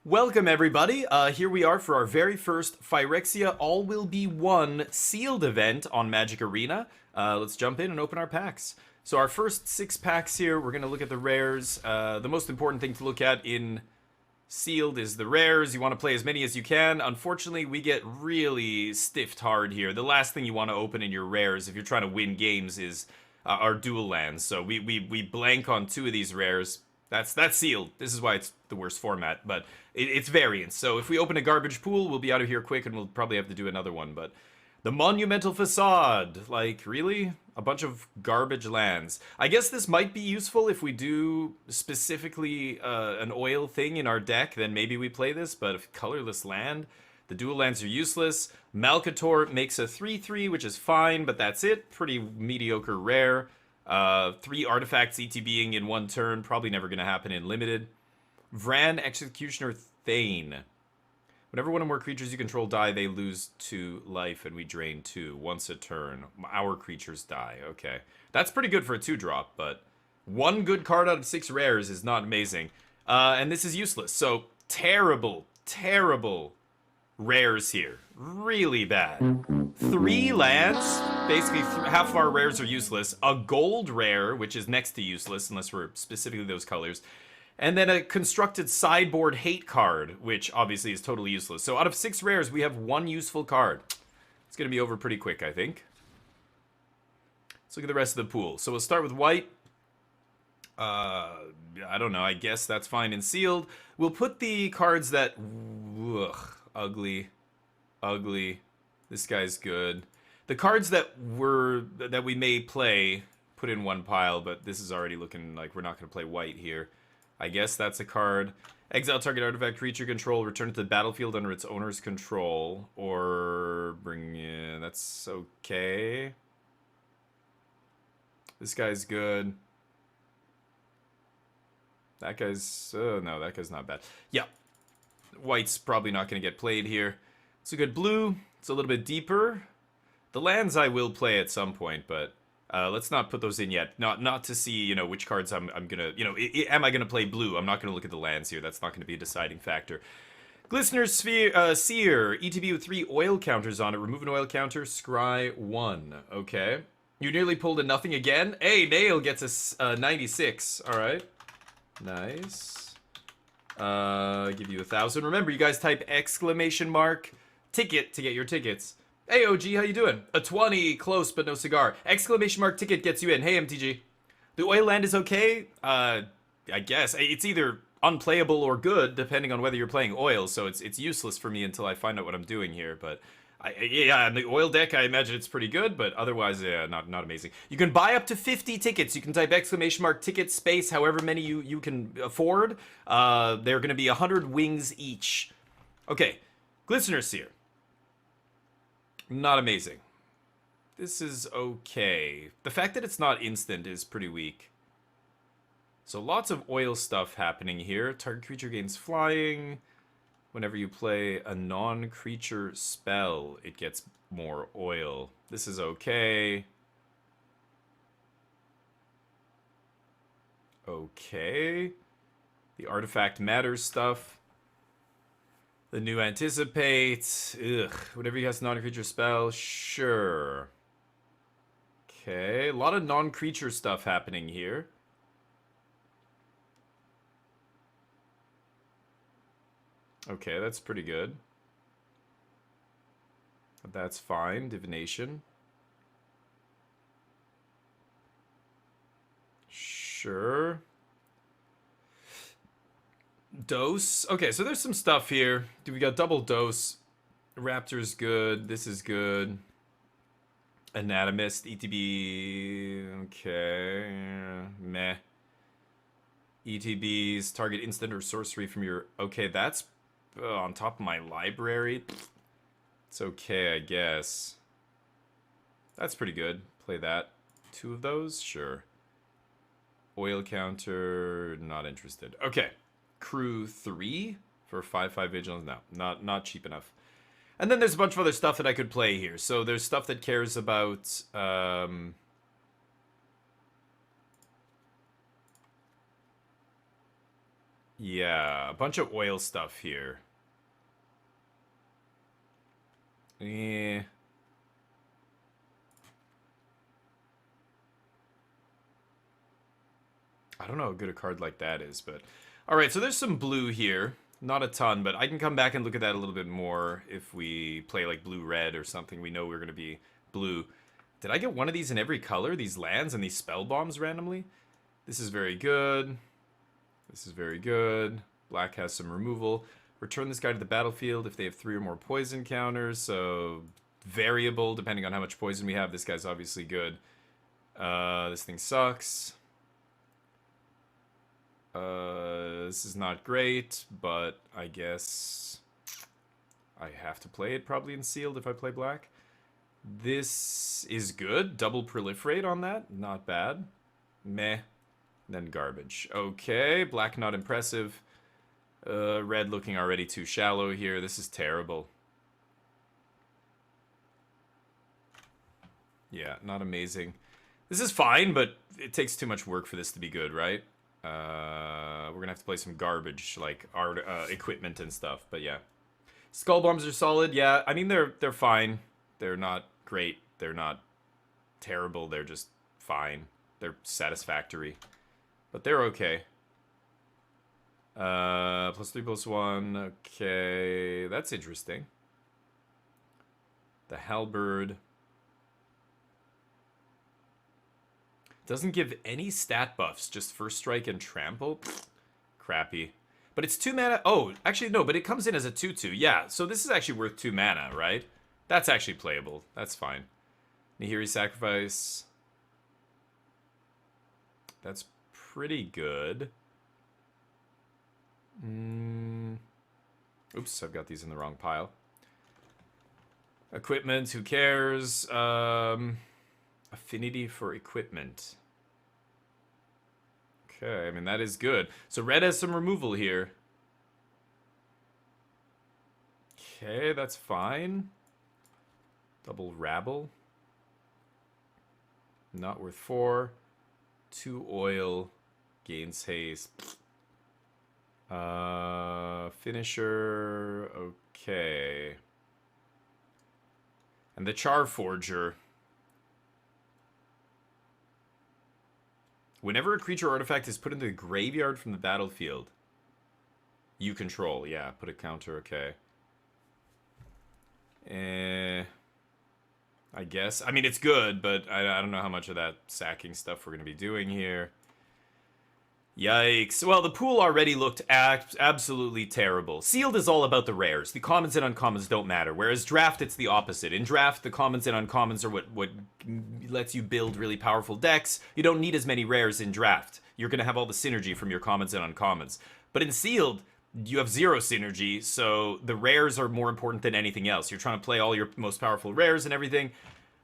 Welcome everybody. Here we are for our very first Phyrexia All Will Be One sealed event on Magic Arena. Let's jump in and open our packs. So our first 6 packs here, we're going to look at the rares. The most important thing to look at in sealed is the rares. You want to play as many as you can. Unfortunately, we get really stiffed hard here. The last thing you want to open in your rares if you're trying to win games is our dual lands. So we blank on 2 of these rares. That's sealed. This is why it's the worst format, but it's variants. So if we open a garbage pool, we'll be out of here quick, and we'll probably have to do another one. But the Monumental Facade, like, really? A bunch of garbage lands. I guess this might be useful if we do specifically an oil thing in our deck, then maybe we play this, but if colorless land, the dual lands are useless. Malcator makes a 3/3, which is fine, but that's it. Pretty mediocre rare. 3 artifacts ETBing in 1 turn, probably never going to happen in limited. Vran, Executioner, Thane. Whenever one or more creatures you control die, they lose 2 life, and we drain 2 once a turn. Our creatures die. Okay. That's pretty good for a 2-drop, but 1 good card out of 6 rares is not amazing. And this is useless. So, terrible, terrible rares here. Really bad. 3 lands. Basically, half of our rares are useless. A gold rare, which is next to useless, unless we're specifically those colors. And then a constructed sideboard hate card, which obviously is totally useless. So out of 6 rares, we have 1 useful card. It's going to be over pretty quick, I think. Let's look at the rest of the pool. So we'll start with white. I don't know. I guess that's fine in sealed. We'll put the cards that... Ugh, ugly. Ugly. This guy's good. The cards that we may play, put in one pile, but this is already looking like we're not going to play white here. I guess that's a card. Exile target artifact creature control, return it to the battlefield under its owner's control, or bring in... That's okay. This guy's good. That guy's... no, that guy's not bad. Yeah. White's probably not going to get played here. It's a good blue. It's a little bit deeper. The lands I will play at some point, but let's not put those in yet. Not to see, you know, which cards I'm gonna, you know, am I gonna play blue? I'm not gonna look at the lands here. That's not gonna be a deciding factor. Glistener Seer, ETB with 3 oil counters on it. Remove an oil counter, scry 1. Okay. You nearly pulled a nothing again. Hey, Nail gets a 96. All right. Nice. Give you 1,000. Remember, you guys type exclamation mark ticket to get your tickets. Hey, OG, how you doing? A 20, close but no cigar. Exclamation mark ticket gets you in. Hey, MTG. The oil land is okay? I guess. It's either unplayable or good, depending on whether you're playing oil, so it's useless for me until I find out what I'm doing here, but... yeah, in the oil deck, I imagine it's pretty good, but otherwise, yeah, not amazing. You can buy up to 50 tickets. You can type exclamation mark ticket space, however many you can afford. They're going to be 100 wings each. Okay, Glistener Seer. Not amazing. This is okay. The fact that it's not instant is pretty weak. So lots of oil stuff happening here. Target creature gains flying. Whenever you play a non-creature spell, it gets more oil. This is okay. Okay. The artifact matters stuff. The new anticipate. Ugh. Whenever he has non-creature spell, sure. Okay. A lot of non-creature stuff happening here. Okay, that's pretty good. That's fine. Divination. Sure. Dose. Okay, so there's some stuff here. We got double dose. Raptor's good. This is good. Anatomist. ETB. Okay. Meh. ETBs. Target instant or sorcery from your... Okay, that's on top of my library. It's okay, I guess. That's pretty good. Play that. 2 of those? Sure. Oil counter. Not interested. Okay. Crew 3 for 5/5 vigilance. No, not cheap enough. And then there's a bunch of other stuff that I could play here. So there's stuff that cares about Yeah, a bunch of oil stuff here. Yeah. I don't know how good a card like that is, but... Alright, so there's some blue here. Not a ton, but I can come back and look at that a little bit more if we play like blue-red or something. We know we're going to be blue. Did I get one of these in every color? These lands and these spell bombs randomly? This is very good. This is very good. Black has some removal. Return this guy to the battlefield if they have 3 or more poison counters, so variable depending on how much poison we have. This guy's obviously good. This thing sucks. This is not great, but I guess I have to play it probably in sealed if I play black. This is good. Double proliferate on that. Not bad. Meh. Then garbage. Okay, black not impressive. Red looking already too shallow here. This is terrible. Yeah, not amazing. This is fine, but it takes too much work for this to be good, right? We're gonna have to play some garbage, like our equipment and stuff, but yeah. Skull bombs are solid, yeah. I mean, they're fine. They're not great. They're not terrible. They're just fine. They're satisfactory. But they're okay. +3/+1. Okay, that's interesting. The halberd doesn't give any stat buffs, just first strike and trample. Pfft, crappy. But it's 2 mana. Oh, actually no, but it comes in as a 2/2. Yeah, so this is actually worth 2 mana, right? That's actually playable. That's fine. Nahiri Sacrifice. That's pretty good. Oops, I've got these in the wrong pile. Equipment, who cares? Affinity for equipment. Okay, I mean, that is good. So red has some removal here. Okay, that's fine. Double rabble. Not worth 4. 2 oil. Gains haste. Finisher. Okay. And the Charforger. Whenever a creature or artifact is put into the graveyard from the battlefield, you control. Yeah, put a counter. Okay. I guess. I mean, it's good, but I don't know how much of that sacking stuff we're going to be doing here. Yikes. Well, the pool already looked absolutely terrible. Sealed is all about the rares. The commons and uncommons don't matter, whereas draft, it's the opposite. In draft, the commons and uncommons are what lets you build really powerful decks. You don't need as many rares in draft. You're going to have all the synergy from your commons and uncommons. But in sealed, you have 0 synergy, so the rares are more important than anything else. You're trying to play all your most powerful rares and everything.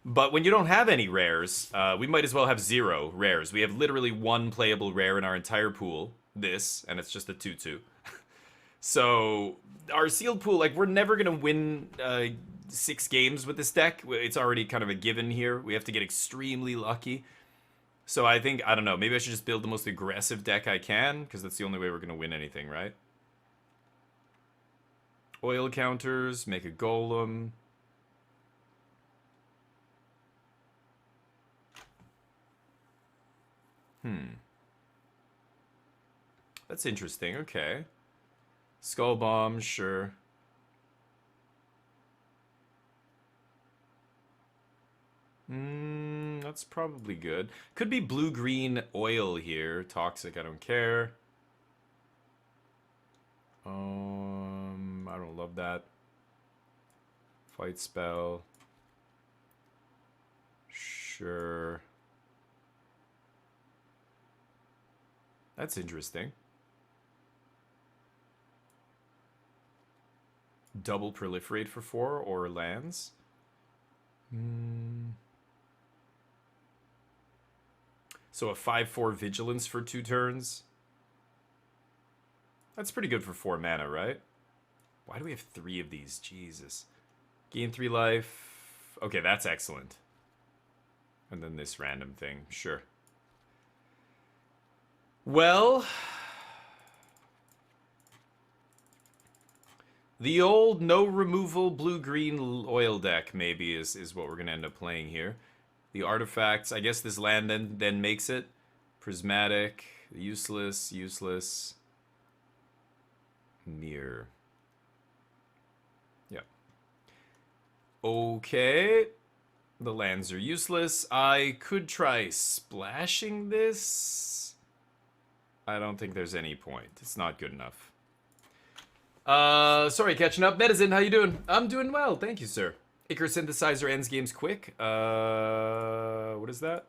But when you don't have any rares, we might as well have 0 rares. We have literally 1 playable rare in our entire pool, this, and it's just a 2/2. So our sealed pool, like, we're never going to win 6 games with this deck. It's already kind of a given here. We have to get extremely lucky. So I think, I don't know, maybe I should just build the most aggressive deck I can, because that's the only way we're going to win anything, right? Oil counters, make a golem. That's interesting, okay. Skull Bomb, sure. That's probably good. Could be blue-green oil here. Toxic, I don't care. I don't love that. Fight spell. Sure. That's interesting. Double proliferate for 4 or lands. So a 5/4 vigilance for 2 turns. That's pretty good for 4 mana, right? Why do we have 3 of these? Jesus. Gain 3 life. Okay, that's excellent. And then this random thing. Sure. Well, The old no removal blue-green oil deck maybe is what we're going to end up playing here. The artifacts, I guess this land then makes it. Prismatic, useless. Mirror. Yeah. Okay. The lands are useless. I could try splashing this. I don't think there's any point. It's not good enough. Sorry, catching up. Medicine, how you doing? I'm doing well, thank you, sir. Icar Synthesizer ends games quick. What is that?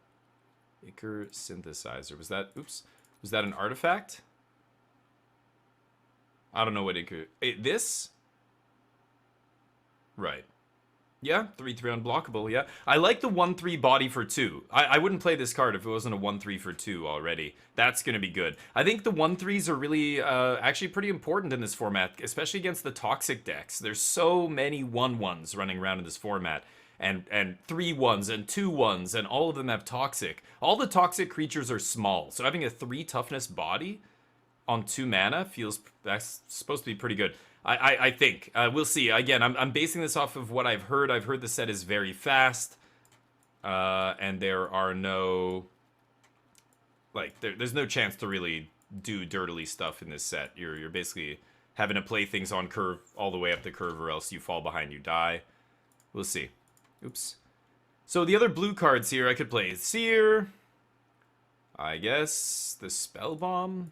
Icar Synthesizer. Was that, oops. Was that an artifact? I don't know what Icar, this? Right. Yeah, 3/3 unblockable, yeah. I like the 1/3 body for 2. I wouldn't play this card if it wasn't a 1/3 for 2 already. That's going to be good. I think the 1/3s are really actually pretty important in this format, especially against the toxic decks. There's so many 1/1s running around in this format. And 3/1s and 2/1s, and all of them have toxic. All the toxic creatures are small, so having a 3 toughness body on 2 mana feels, that's supposed to be pretty good. I think. We'll see. Again, I'm basing this off of what I've heard. I've heard the set is very fast. And there are no... Like, there's no chance to really do dirtily stuff in this set. You're basically having to play things on curve all the way up the curve, or else you fall behind, you die. We'll see. Oops. So the other blue cards here, I could play Seer. I guess the Spell Bomb.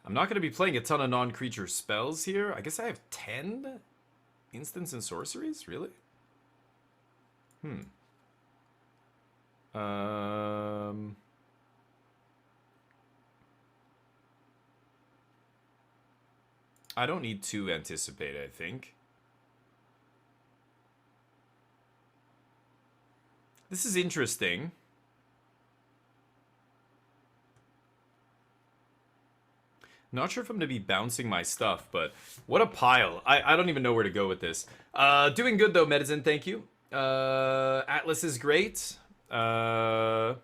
I'm not going to be playing a ton of non-creature spells here. I guess I have 10 instants and sorceries? Really? I don't need to anticipate, I think. This is interesting. Not sure if I'm going to be bouncing my stuff, but what a pile. I don't even know where to go with this. Doing good, though, Medicine, thank you. Atlas is great. I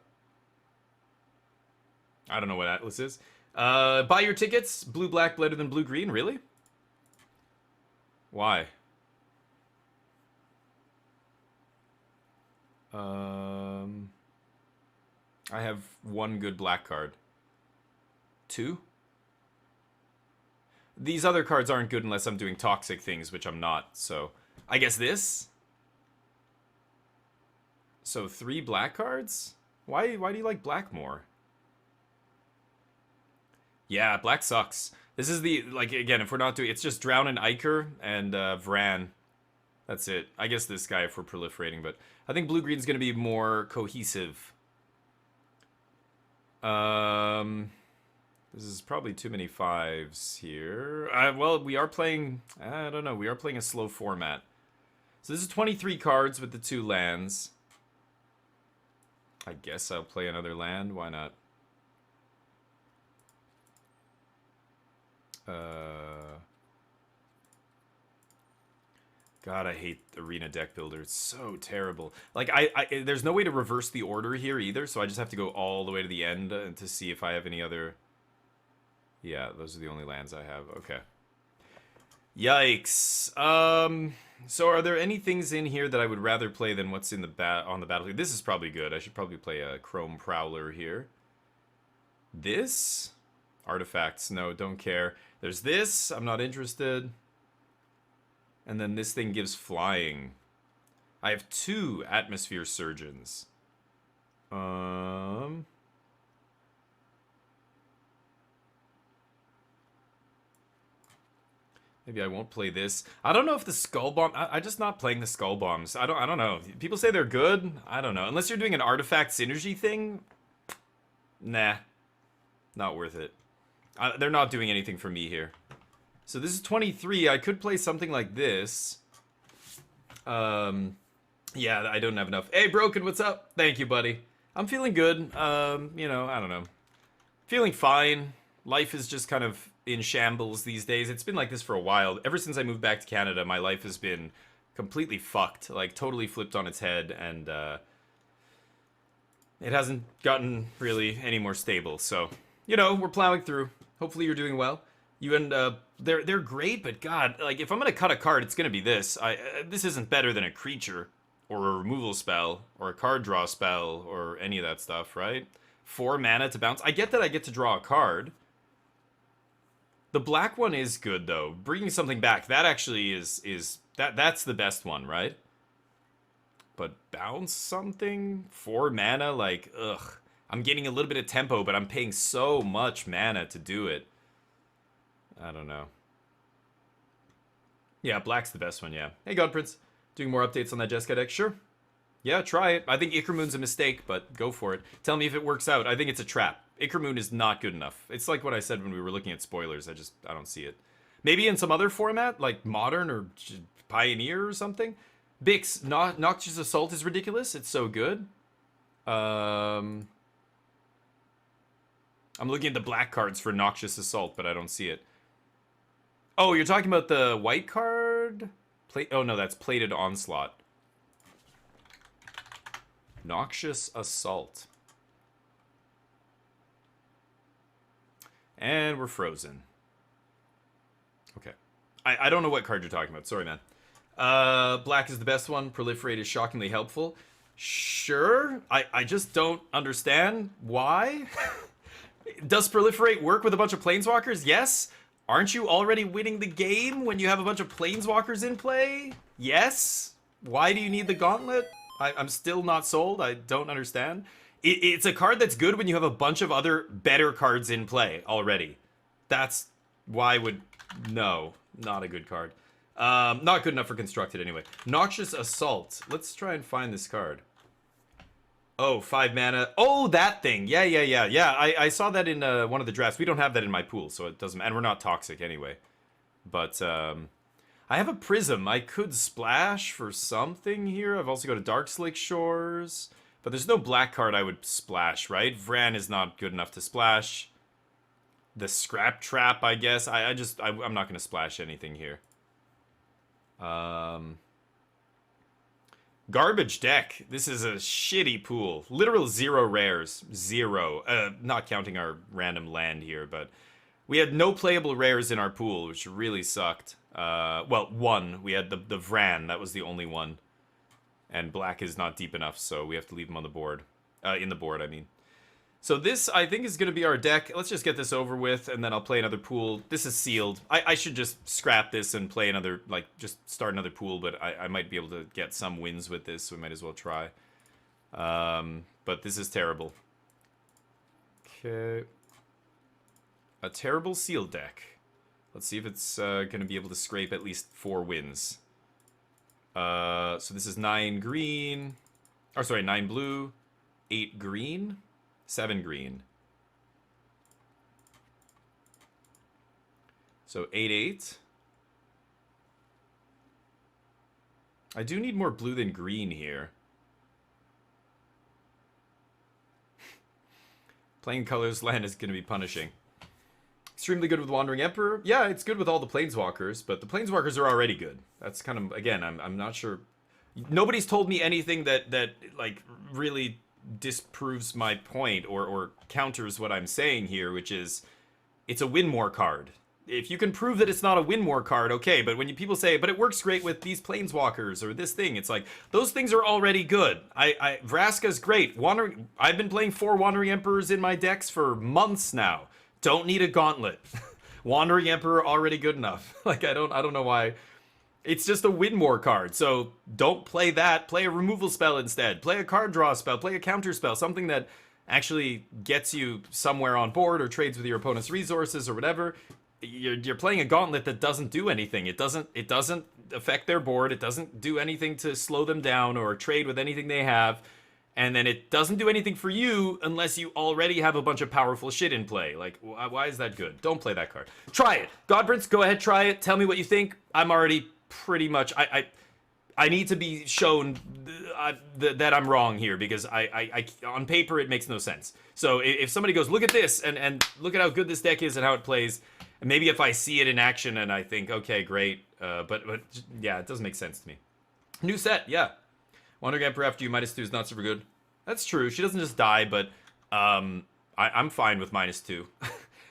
don't know what Atlas is. Buy your tickets. Blue-black better than blue-green, really? Why? I have 1 good black card. 2? These other cards aren't good unless I'm doing toxic things, which I'm not, so... I guess this? So 3 black cards? Why do you like black more? Yeah, black sucks. This is the, like, again, if we're not doing... It's just Drown and Iker and Vran. That's it. I guess this guy if we're proliferating, but... I think blue-green's gonna be more cohesive. This is probably too many 5s here. Well, we are playing... I don't know. We are playing a slow format. So this is 23 cards with the 2 lands. I guess I'll play another land. Why not? God, I hate Arena Deck Builder. It's so terrible. Like, there's no way to reverse the order here either, so I just have to go all the way to the end to see if I have any other... Yeah, those are the only lands I have. Okay. Yikes. So are there any things in here that I would rather play than what's in the on the battlefield? This is probably good. I should probably play a Chrome Prowler here. This? Artifacts. No, don't care. There's this. I'm not interested. And then this thing gives flying. I have 2 Atmosphere Surgeons. Maybe I won't play this. I don't know if the Skull Bomb... I'm just not playing the Skull Bombs. I don't know. People say they're good. I don't know. Unless you're doing an artifact synergy thing. Nah. Not worth it. They're not doing anything for me here. So this is 23. I could play something like this. Yeah, I don't have enough. Hey, Broken, what's up? Thank you, buddy. I'm feeling good. You know, I don't know. Feeling fine. Life is just kind of in shambles these days. It's been like this for a while. Ever since I moved back to Canada, my life has been completely fucked. Like, totally flipped on its head. And, it hasn't gotten really any more stable. So, you know, we're plowing through. Hopefully you're doing well. You and they're great, but God, like if I'm gonna cut a card, it's gonna be this. This isn't better than a creature or a removal spell or a card draw spell or any of that stuff, right? 4 mana to bounce. I get that I get to draw a card. The black one is good though. Bringing something back, that actually is that's the best one, right? But bounce something? 4 mana? Like, ugh. I'm getting a little bit of tempo, but I'm paying so much mana to do it. I don't know. Yeah, black's the best one, yeah. Hey, God Prince. Doing more updates on that Jessica deck? Sure. Yeah, try it. I think Ichormoon's a mistake, but go for it. Tell me if it works out. I think it's a trap. Ichormoon is not good enough. It's like what I said when we were looking at spoilers. I don't see it. Maybe in some other format, like Modern or Pioneer or something. Bix, Noxious Assault is ridiculous. It's so good. I'm looking at the black cards for Noxious Assault, but I don't see it. Oh, you're talking about the white card? Oh, no, that's Plated Onslaught. Noxious Assault. And we're frozen. Okay. I don't know what card you're talking about. Sorry, man. Black is the best one. Proliferate is shockingly helpful. Sure. I just don't understand why. Does Proliferate work with a bunch of Planeswalkers? Yes. Aren't you already winning the game when you have a bunch of Planeswalkers in play? Yes. Why do you need the Gauntlet? I'm still not sold. I don't understand. It's a card that's good when you have a bunch of other better cards in play already. That's why would... No, not a good card. Not good enough for Constructed anyway. Noxious Assault. Let's try and find this card. Oh, 5 mana. Oh, that thing. Yeah. I saw that in one of the drafts. We don't have that in my pool, so it doesn't... And we're not toxic anyway. But, I have a Prism. I could splash for something here. I've also got a Darkslick Shores. But there's no black card I would splash, right? Vran is not good enough to splash. The Scrap Trap, I guess. I'm not going to splash anything here. Garbage deck. This is a shitty pool. Literal 0 rares. 0. Not counting our random land here, but... We had no playable rares in our pool, which really sucked. Well, 1. We had the Vran. That was the only one. And black is not deep enough, so we have to leave him on the board. In the board, I mean. So this, I think, is going to be our deck. Let's just get this over with, and then I'll play another pool. This is sealed. I should just scrap this and play another, like, just start another pool, but I might be able to get some wins with this, so we might as well try. But this is terrible. Okay. A terrible sealed deck. Let's see if it's going to be able to scrape at least 4 wins. So this is 9 green. Or sorry, 9 blue, 8 green, 7 green. So 8. I do need more blue than green here. Playing colors land is going to be punishing. Extremely good with Wandering Emperor. Yeah, it's good with all the Planeswalkers, but the Planeswalkers are already good. That's kind of, again, I'm not sure. Nobody's told me anything that like, really disproves my point or counters what I'm saying here, which is, it's a win more card. If you can prove that it's not a win more card, okay, but when people say, but it works great with these Planeswalkers or this thing, it's like, those things are already good. Vraska's great. I've been playing 4 Wandering Emperors in my decks for months now. Don't need a Gauntlet. Wandering Emperor already good enough. Like, I don't know why. It's just a win more card. So don't play that. Play a removal spell instead. Play a card draw spell. Play a counter spell. Something that actually gets you somewhere on board or trades with your opponent's resources or whatever. You're playing a Gauntlet that doesn't do anything. It doesn't affect their board. It doesn't do anything to slow them down or trade with anything they have. And then it doesn't do anything for you unless you already have a bunch of powerful shit in play. Like, why is that good? Don't play that card. Try it. Godprince, go ahead, try it. Tell me what you think. I'm already pretty much... I need to be shown that I'm wrong here because on paper it makes no sense. So if somebody goes, look at this and look at how good this deck is and how it plays, and maybe if I see it in action and I think, okay, great, but yeah, it doesn't make sense to me. New set, yeah. Wandering Emperor after you -2 is not super good. That's true. She doesn't just die, but I'm fine with -2.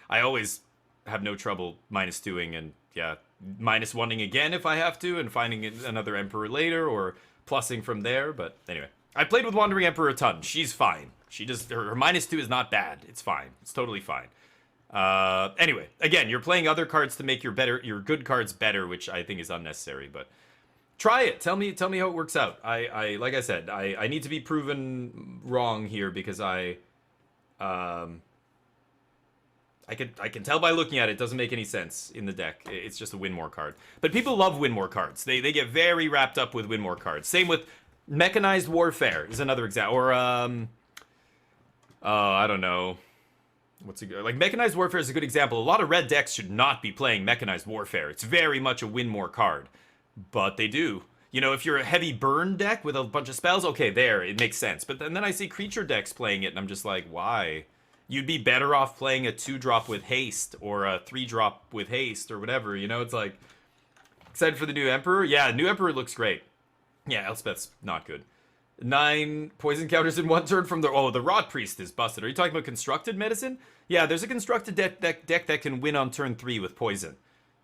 I always have no trouble -2ing, and yeah, -1ing again if I have to, and finding another Emperor later, or plussing from there. But anyway, I played with Wandering Emperor a ton. She's fine. She just her -2 is not bad. It's fine. It's totally fine. Anyway, again, you're playing other cards to make your good cards better, which I think is unnecessary. But try it. Tell me how it works out. Like I said, I need to be proven wrong here because I can tell by looking at it, it doesn't make any sense in the deck. It's just a win more card. But people love win more cards. They get very wrapped up with win more cards. Same with Mechanized Warfare is another example. Or I don't know. What's a good, like Mechanized Warfare is a good example. A lot of red decks should not be playing Mechanized Warfare. It's very much a win more card, but they do. You know, if you're a heavy burn deck with a bunch of spells, okay, there, it makes sense. But then I see creature decks playing it, and I'm just like, why? You'd be better off playing a 2-drop with haste, or a 3-drop with haste, or whatever, you know? It's like, excited for the new Emperor? Yeah, new Emperor looks great. Yeah, Elspeth's not good. 9 poison counters in 1 turn from the... Oh, the Rot Priest is busted. Are you talking about Constructed Medicine? Yeah, there's a Constructed deck that can win on turn 3 with poison.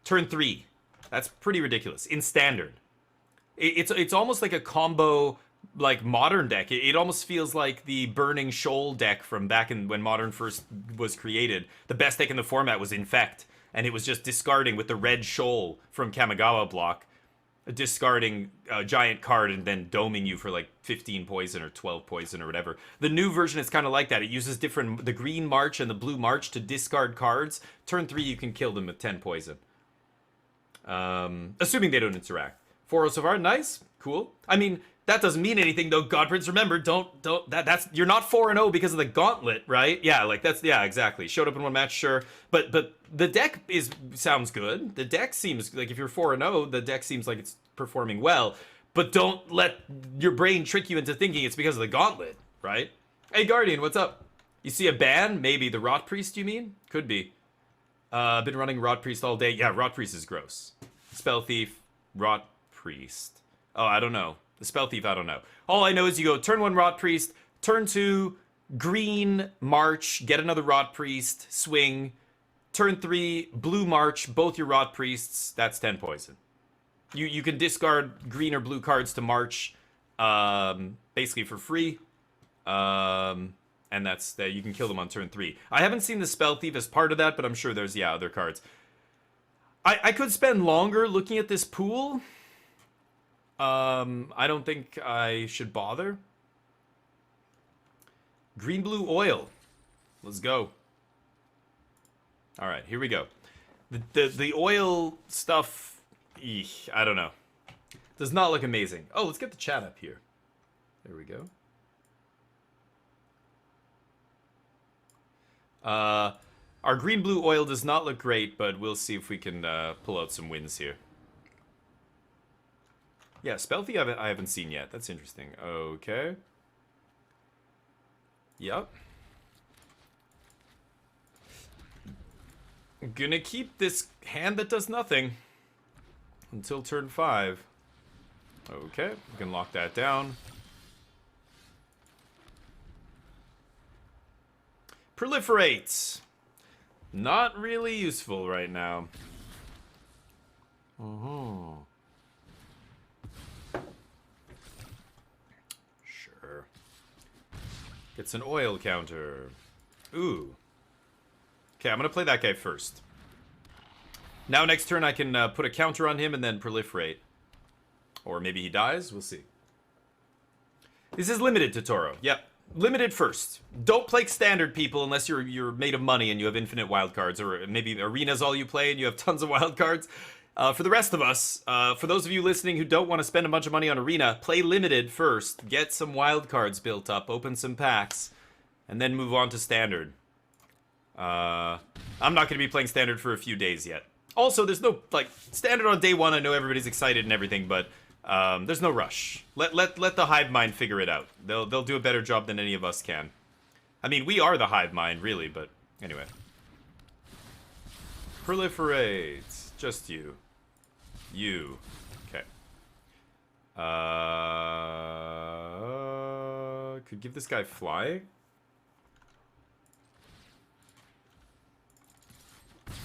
Turn 3. That's pretty ridiculous. In Standard. It's almost like a combo, like, Modern deck. It almost feels like the Burning Shoal deck from back in when Modern first was created. The best deck in the format was Infect, and it was just discarding with the red Shoal from Kamigawa block, discarding a giant card and then doming you for like 15 poison or 12 poison or whatever. The new version is kind of like that. It uses the green March and the blue March to discard cards. Turn 3, you can kill them with 10 poison. Assuming they don't interact. 4 so far, nice, cool. I mean, that doesn't mean anything though. God Prince, remember, that's you're not 4-0 because of the gauntlet, right? Yeah, like yeah, exactly. Showed up in 1 match, sure, but the deck sounds good. The deck seems like if you're 4-0, the deck seems like it's performing well. But don't let your brain trick you into thinking it's because of the gauntlet, right? Hey Guardian, what's up? You see a ban? Maybe the Rot Priest, you mean? Could be. Been running Rot Priest all day. Yeah, Rot Priest is gross. Spell Thief, Rot Priest. Oh, I don't know. The Spell Thief, I don't know. All I know is you go turn 1 Rot Priest, turn 2 green March, get another Rot Priest, swing. Turn 3 blue March, both your Rot Priests. That's 10 poison. You can discard green or blue cards to March, basically for free. And that's that. You can kill them on turn 3. I haven't seen the Spell Thief as part of that, but I'm sure there's other cards. I could spend longer looking at this pool. I don't think I should bother. Green blue oil. Let's go. All right, here we go. The oil stuff, I don't know. Does not look amazing. Oh, let's get the chat up here. There we go. Our green blue oil does not look great, but we'll see if we can pull out some wins here. Yeah, Spell Thief I haven't seen yet. That's interesting. Okay. Yep. Gonna keep this hand that does nothing until turn 5. Okay, we can lock that down. Proliferates. Not really useful right now. Sure. It's an oil counter. Ooh. Okay, I'm gonna play that guy first. Now next turn I can put a counter on him and then proliferate. Or maybe he dies, we'll see. This is limited to Toro. Yep, limited first. Don't play standard, people, unless you're made of money and you have infinite wildcards. Or maybe arena's all you play and you have tons of wildcards. For the rest of us, for those of you listening who don't want to spend a bunch of money on arena, play limited first. Get some wildcards built up, open some packs, and then move on to standard. I'm not going to be playing standard for a few days yet. Also, there's no, like, standard on day 1, I know everybody's excited and everything, but there's no rush. Let the hive mind figure it out. They'll do a better job than any of us can. I mean, we are the hive mind, really, but anyway. Proliferate. Just you. You. Okay. Could give this guy fly.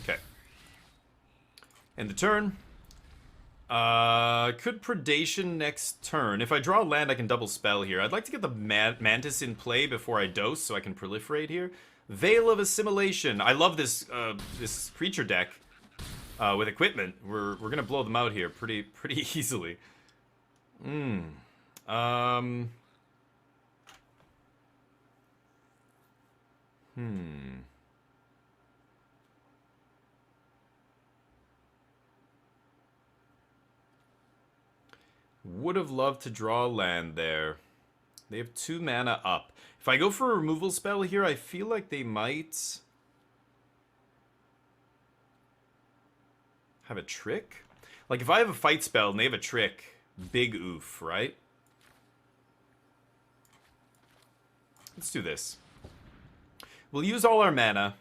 Okay. End the turn. Could Predation next turn. If I draw land, I can double spell here. I'd like to get the Mantis in play before I dose, so I can proliferate here. Veil of Assimilation. I love this this creature deck with equipment. We're gonna blow them out here pretty easily. Would have loved to draw land there. They have 2 mana up. If I go for a removal spell here, I feel like they might have a trick. Like, if I have a fight spell and they have a trick, big oof, right? Let's do this. We'll use all our mana.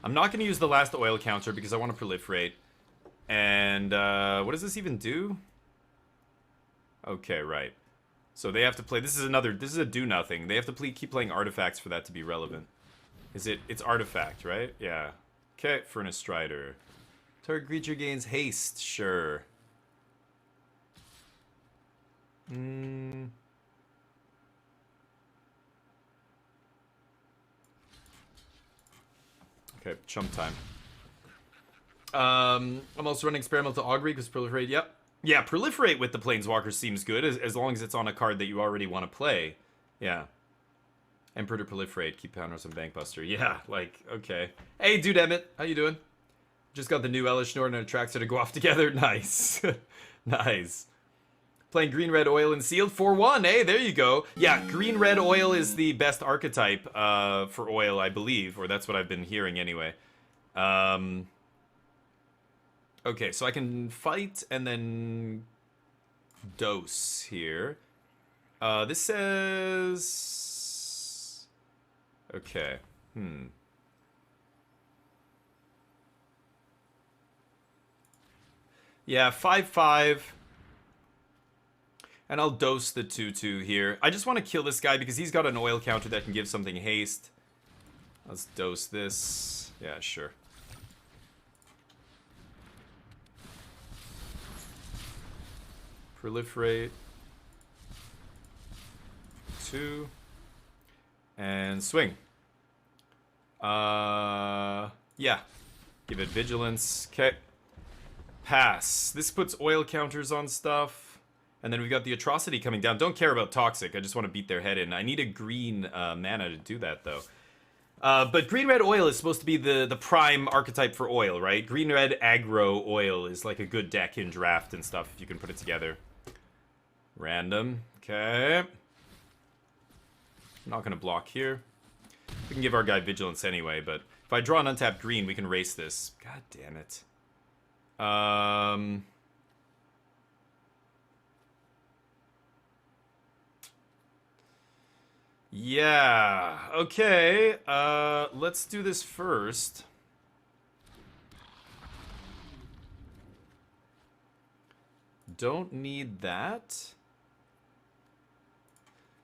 I'm not going to use the last oil counter because I want to proliferate. And, what does this even do? Okay, right. So they have to play... This is a do-nothing. They have to keep playing artifacts for that to be relevant. It's artifact, right? Yeah. Okay, Furnace Strider. Target creature gains haste. Sure. Okay, chump time. I'm also running Experimental Augury because Proliferate, yep. Yeah, Proliferate with the Planeswalker seems good, as long as it's on a card that you already want to play. Yeah. Emperor to Proliferate, keep Pounders and Bankbuster. Yeah, like, okay. Hey, dude Emmett, how you doing? Just got the new Elish Nord and Attractor to go off together. Nice. Nice. Playing Green-Red Oil and Sealed 4-1. Hey, there you go. Yeah, Green-Red Oil is the best archetype for oil, I believe. Or that's what I've been hearing anyway. Okay, so I can fight and then dose here. This says... Okay. Yeah, 5/5. And I'll dose the 2/2 here. I just want to kill this guy because he's got an oil counter that can give something haste. Let's dose this. Yeah, sure. Proliferate. 2. And swing. Yeah. Give it vigilance. Okay. Pass. This puts oil counters on stuff. And then we've got the Atrocity coming down. Don't care about Toxic. I just want to beat their head in. I need a green mana to do that, though. But green-red oil is supposed to be the prime archetype for oil, right? Green-red aggro oil is like a good deck in draft and stuff if you can put it together. Random. Okay. I'm not going to block here. We can give our guy vigilance anyway, but if I draw an untapped green, we can race this. God damn it. Yeah. Okay. Let's do this first. Don't need that.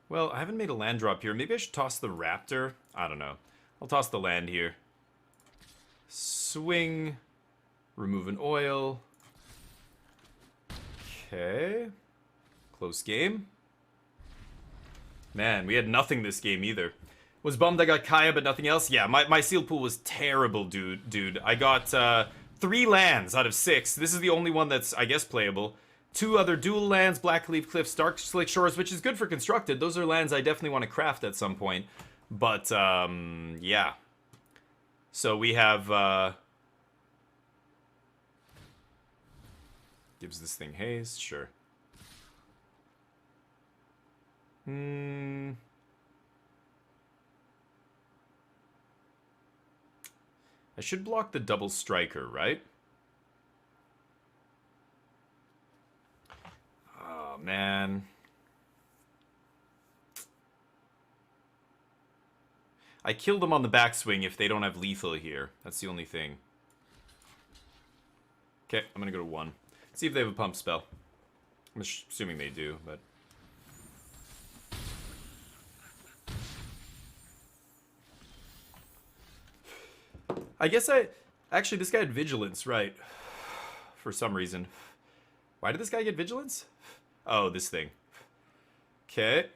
Well, I haven't made a land drop here. Maybe I should toss the raptor. I don't know. I'll toss the land here. Swing. Remove an oil. Okay. Close game. Man, we had nothing this game either. Was bummed I got Kaya, but nothing else. Yeah, my seal pool was terrible, dude. I got 3 lands out of 6. This is the only one that's, I guess, playable. 2 other dual lands, Blackleaf Cliffs, Dark Slick Shores, which is good for constructed. Those are lands I definitely want to craft at some point. But, yeah. So we have, gives this thing haste, sure. I should block the double striker, right? Oh, man. I killed them on the backswing if they don't have lethal here. That's the only thing. Okay, I'm gonna go to 1. See if they have a pump spell. I'm assuming they do, but... I guess actually, this guy had vigilance, right? For some reason. Why did this guy get vigilance? Oh, this thing. Okay.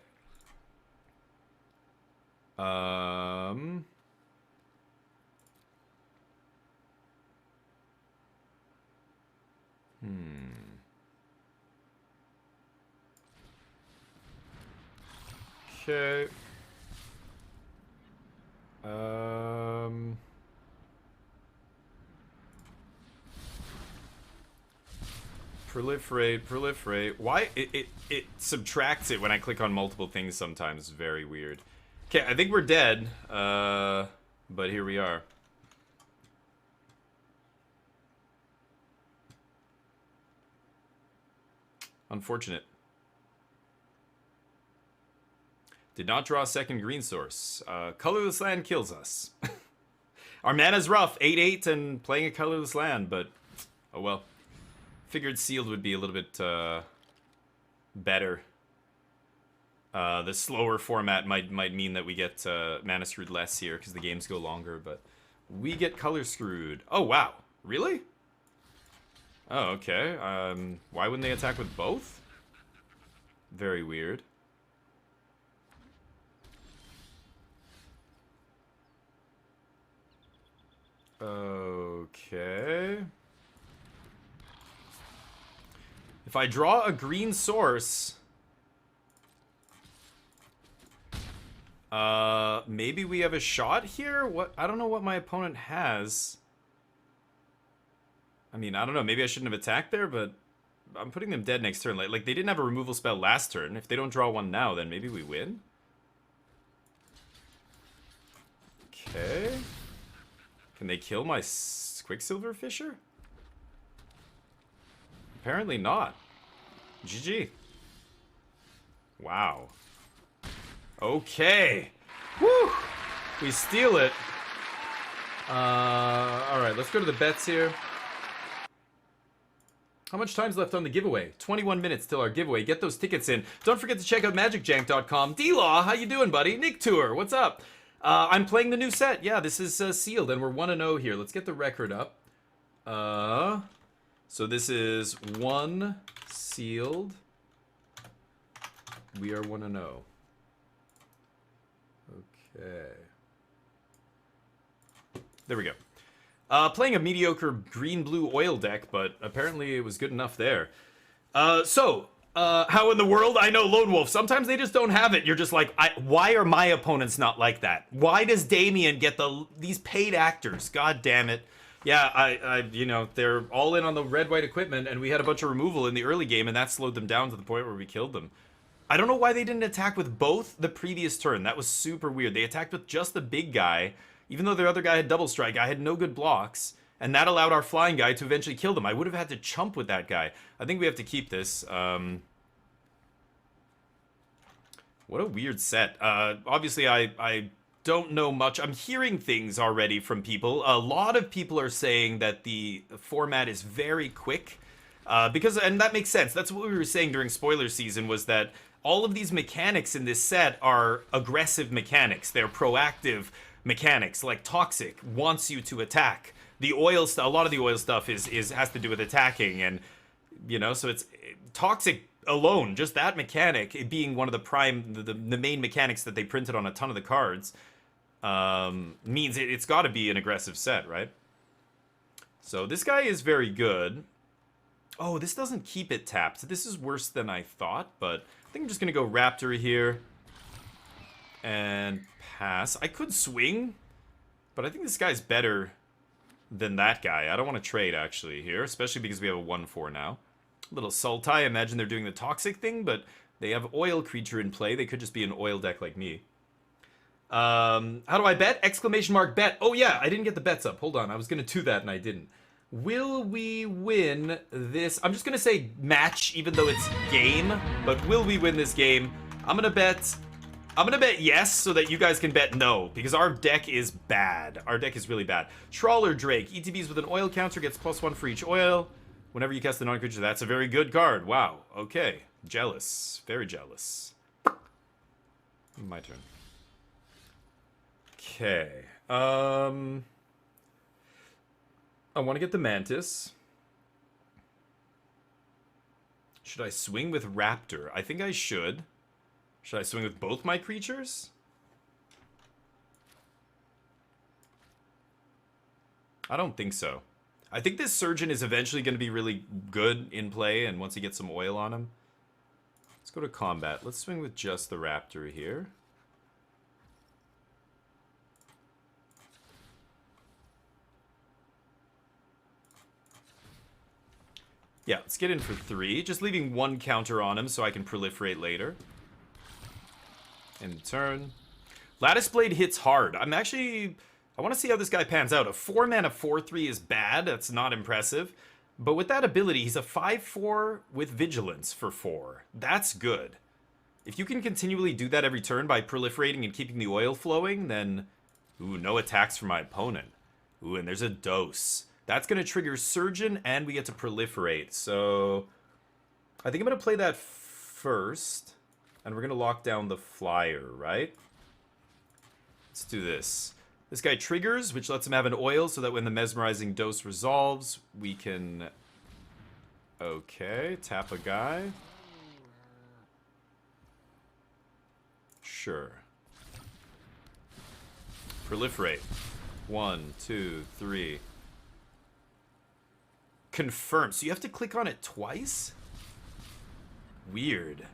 Okay. Proliferate, proliferate. Why? It subtracts it when I click on multiple things sometimes. Very weird. Okay, I think we're dead. But here we are. Unfortunate. Did not draw a second green source. Colorless land kills us. Our mana's rough. 8/8 and playing a colorless land, but oh well. Figured sealed would be a little bit better. The slower format might mean that we get mana screwed less here because the games go longer, but we get color screwed. Oh wow, really? Oh okay. Why wouldn't they attack with both? Very weird. Okay. If I draw a green source, maybe we have a shot here? What? I don't know what my opponent has. I mean, I don't know. Maybe I shouldn't have attacked there, but I'm putting them dead next turn. Like they didn't have a removal spell last turn. If they don't draw one now, then maybe we win. Okay. Can they kill my Quicksilver Fisher? Apparently not. GG. Wow. Okay. Woo! We steal it. Alright, let's go to the bets here. How much time's left on the giveaway? 21 minutes till our giveaway. Get those tickets in. Don't forget to check out magicjank.com. D-Law, how you doing, buddy? Nick Tour, what's up? I'm playing the new set. Yeah, this is sealed, and we're 1-0 here. Let's get the record up. So this is 1 sealed. We are 1-0. Okay. There we go. Playing a mediocre green-blue oil deck, but apparently it was good enough there. How in the world? I know, Lone Wolf. Sometimes they just don't have it. You're just like, why are my opponents not like that? Why does Damien get these paid actors? God damn it. Yeah, you know, they're all in on the red-white equipment, and we had a bunch of removal in the early game, and that slowed them down to the point where we killed them. I don't know why they didn't attack with both the previous turn. That was super weird. They attacked with just the big guy, even though their other guy had double strike. I had no good blocks. And that allowed our flying guy to eventually kill them. I would have had to chump with that guy. I think we have to keep this. What a weird set. Obviously, I don't know much. I'm hearing things already from people. A lot of people are saying that the format is very quick. And that makes sense. That's what we were saying during spoiler season, was that all of these mechanics in this set are aggressive mechanics. They're proactive mechanics. Like Toxic wants you to attack. The oil stuff, a lot of the oil stuff has to do with attacking, and you know, so it's Toxic alone, just that mechanic, it being one of the main mechanics that they printed on a ton of the cards, means it's got to be an aggressive set, right? So this guy is very good. Oh, this doesn't keep it tapped. This is worse than I thought, but I think I'm just gonna go Raptor here and pass. I could swing, but I think this guy's better than that guy. I don't want to trade, actually, here, especially because we have a 1/4 now. A little Sultai. I imagine they're doing the Toxic thing, but they have oil creature in play. They could just be an oil deck like me. How do I bet? Exclamation mark bet. Oh, yeah, I didn't get the bets up. Hold on, I was going to do that, and I didn't. Will we win this? I'm just going to say match, even though it's game, but will we win this game? I'm going to bet yes, so that you guys can bet no, because our deck is bad. Our deck is really bad. Trawler Drake. ETBs with an oil counter, gets +1 for each oil. Whenever you cast a non-creature, that's a very good card. Wow. Okay. Jealous. Very jealous. My turn. Okay. I want to get the Mantis. Should I swing with Raptor? I think I should. Should I swing with both my creatures? I don't think so. I think this Surgeon is eventually going to be really good in play, and once he gets some oil on him. Let's go to combat. Let's swing with just the Raptor here. Yeah, let's get in for 3. Just leaving 1 counter on him so I can proliferate later. End turn. Lattice Blade hits hard. I want to see how this guy pans out. A 4-mana 4/3 is bad. That's not impressive. But with that ability, he's a 5/4 with Vigilance for 4. That's good. If you can continually do that every turn by proliferating and keeping the oil flowing, then... Ooh, no attacks from my opponent. Ooh, and there's a dose. That's going to trigger Surgeon, and we get to proliferate. So, I think I'm going to play that first. And we're going to lock down the flyer, right? Let's do this. This guy triggers, which lets him have an oil, so that when the Mesmerizing Dose resolves, we can... Okay, tap a guy. Sure. Proliferate. 1, 2, 3... Confirm. So you have to click on it twice? Weird.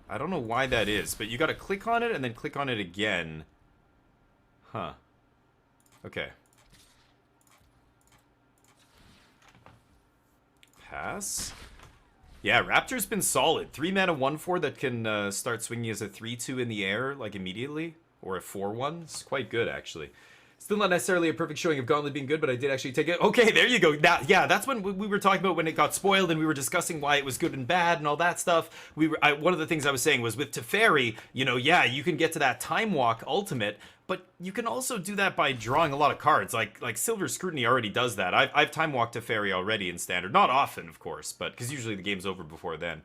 I don't know why that is, but you gotta click on it and then click on it again. Huh. Okay. Pass. Yeah, Raptor's been solid. 3 mana 1/4 that can start swinging as a 3/2 in the air, like immediately. Or a 4/1. It's quite good, actually. Still not necessarily a perfect showing of Gauntlet being good, but I did actually take it. Okay, there you go. Now, yeah, that's when we were talking about when it got spoiled, and we were discussing why it was good and bad and all that stuff. One of the things I was saying was with Teferi, you know, yeah, you can get to that Time Walk ultimate, but you can also do that by drawing a lot of cards. Like Silver Scrutiny already does that. I've Time Walked Teferi already in Standard. Not often, of course, but because usually the game's over before then.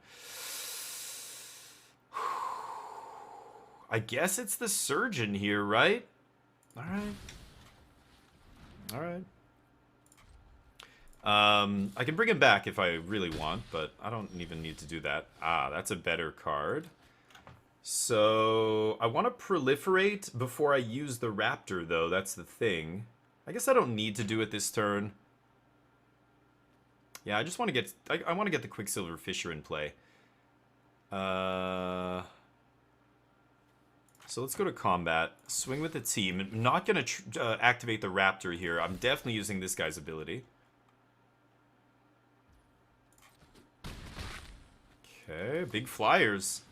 I guess it's the Surgeon here, right? All right. Alright. I can bring him back if I really want, but I don't even need to do that. Ah, that's a better card. So, I want to proliferate before I use the Raptor, though. That's the thing. I guess I don't need to do it this turn. Yeah, I just want to get... I want to get the Quicksilver Fisher in play. So let's go to combat, swing with the team. I'm not going to activate the Raptor here. I'm definitely using this guy's ability. Okay, big flyers.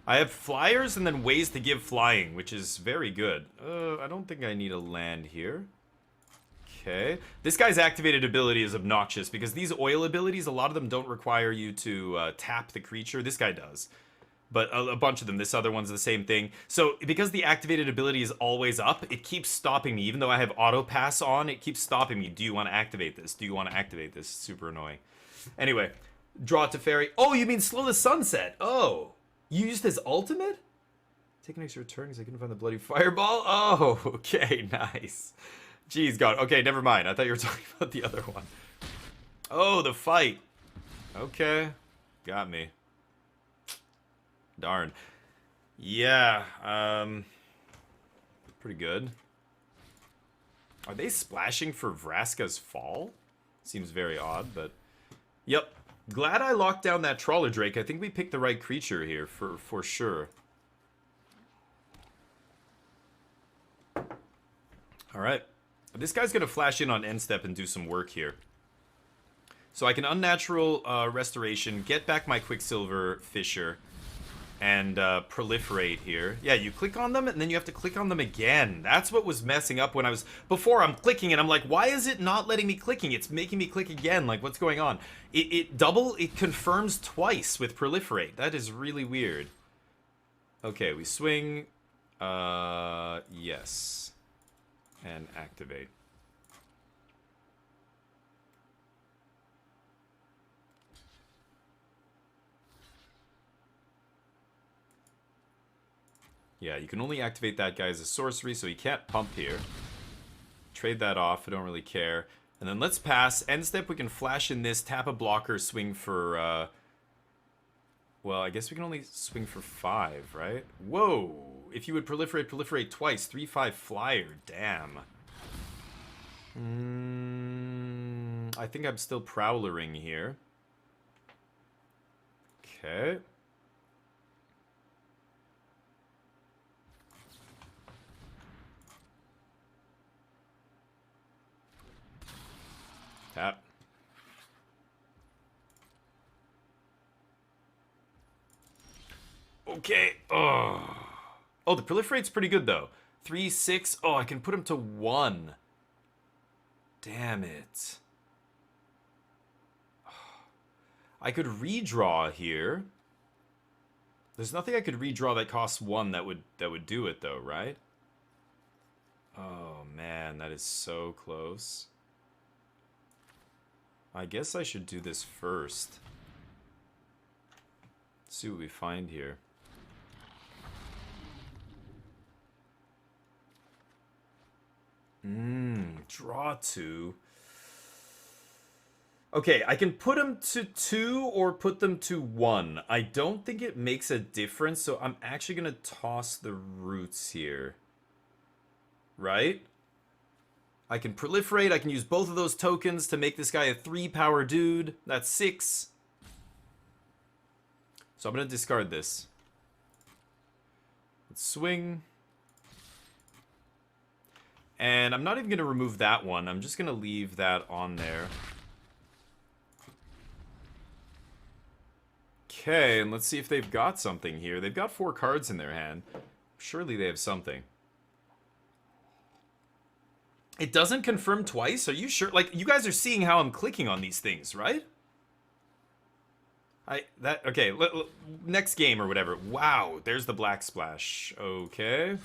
I have flyers and then ways to give flying, which is very good. I don't think I need a land here. Okay. This guy's activated ability is obnoxious because these oil abilities, a lot of them don't require you to tap the creature. This guy does. But a bunch of them, this other one's the same thing. So, because the activated ability is always up, it keeps stopping me. Even though I have auto pass on, it keeps stopping me. Do you want to activate this? Do you want to activate this? Super annoying. Anyway, draw Teferi. Oh, you mean Slow the Sunset? Oh, you used his ultimate? Take an extra turn because I couldn't find the bloody fireball? Oh, okay, nice. Jeez, God. Okay, never mind. I thought you were talking about the other one. Oh, the fight. Okay, got me. Darn. Yeah, pretty good. Are they splashing for Vraska's fall? Seems very odd, but... Yep. Glad I locked down that Trawler Drake. I think we picked the right creature here, for sure. Alright. This guy's gonna flash in on end step and do some work here. So I can Unnatural Restoration, get back my Quicksilver Fisher, and proliferate here. Yeah, you click on them, and then you have to click on them again. That's what was messing up when I was... Before, I'm clicking, and I'm like, why is it not letting me clicking? It's making me click again. Like, what's going on? It confirms twice with proliferate. That is really weird. Okay, we swing. Yes. And activate. Yeah, you can only activate that guy as a sorcery, so he can't pump here. Trade that off. I don't really care. And then let's pass. End step, we can flash in this, tap a blocker, swing for... well, I guess we can only swing for 5, right? Whoa! If you would proliferate twice. 3/5 flyer. Damn. I think I'm still prowlering here. Okay. Tap. Okay. Oh, the proliferate's pretty good, though. 3, 6. Oh, I can put him to 1. Damn it. I could redraw here. There's nothing I could redraw that costs 1 that would do it, though, right? Oh, man, that is so close. I guess I should do this first. See what we find here. Draw 2. Okay, I can put them to 2 or put them to 1. I don't think it makes a difference, so I'm actually going to toss the roots here. Right? I can proliferate, I can use both of those tokens to make this guy a 3-power dude. That's 6. So I'm going to discard this. Let's swing. And I'm not even going to remove that one. I'm just going to leave that on there. Okay, and let's see if they've got something here. They've got 4 cards in their hand. Surely they have something. It doesn't confirm twice? Are you sure? Like, you guys are seeing how I'm clicking on these things, right? Okay, next game or whatever. Wow, there's the Black Splash. Okay.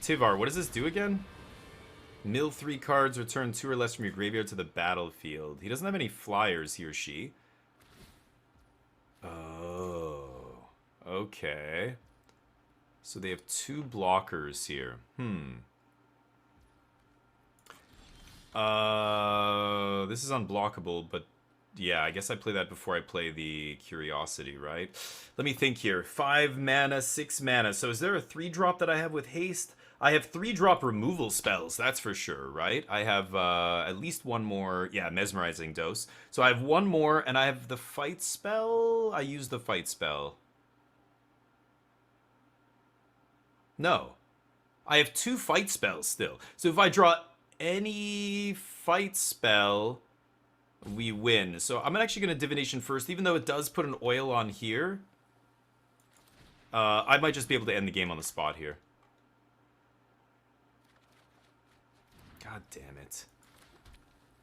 Tivar, what does this do again? Mill 3 cards, return 2 or less from your graveyard to the battlefield. He doesn't have any flyers, he or she. Oh. Okay. So they have 2 blockers here. This is unblockable, but yeah, I guess I play that before I play the Curiosity, right? Let me think here. 5 mana, 6 mana. So is there a 3-drop that I have with haste? I have 3-drop removal spells, that's for sure, right? I have at least 1 more. Yeah, Mesmerizing Dose. So I have 1 more, and I have the fight spell. I use the fight spell. No. I have 2 fight spells still. So if I draw any fight spell, we win. So I'm actually going to Divination first, even though it does put an oil on here. I might just be able to end the game on the spot here. God damn it.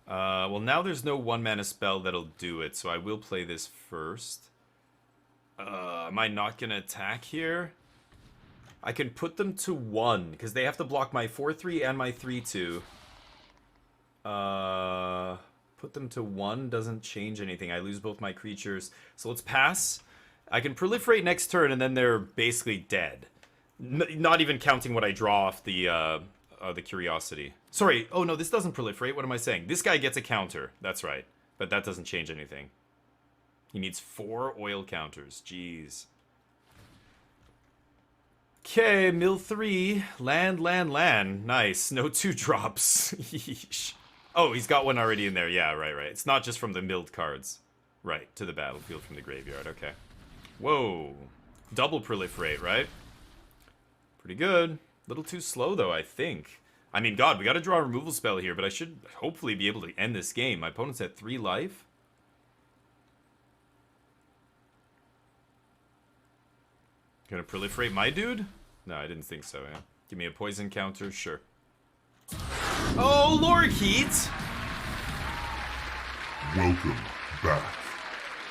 Well, now there's no 1-mana spell that'll do it, so I will play this first. Am I not going to attack here? I can put them to 1, because they have to block my 4/3 and my 3/2. Put them to 1 doesn't change anything. I lose both my creatures. So let's pass. I can proliferate next turn, and then they're basically dead. Not even counting what I draw off the Curiosity. Sorry. Oh, no, this doesn't proliferate. What am I saying? This guy gets a counter. That's right. But that doesn't change anything. He needs 4 oil counters. Jeez. Okay, mill 3. Land. Nice. No 2-drops. Yeesh. Oh, he's got one already in there. Yeah, right. It's not just from the milled cards. Right, to the battlefield from the graveyard. Okay. Whoa. Double proliferate, right? Pretty good. Little too slow, though, I think. I mean, God, we got to draw a removal spell here, but I should hopefully be able to end this game. My opponent's at 3 life. Gonna proliferate my dude? No, I didn't think so, yeah. Give me a poison counter, sure. Oh, Lorikeet! Welcome back,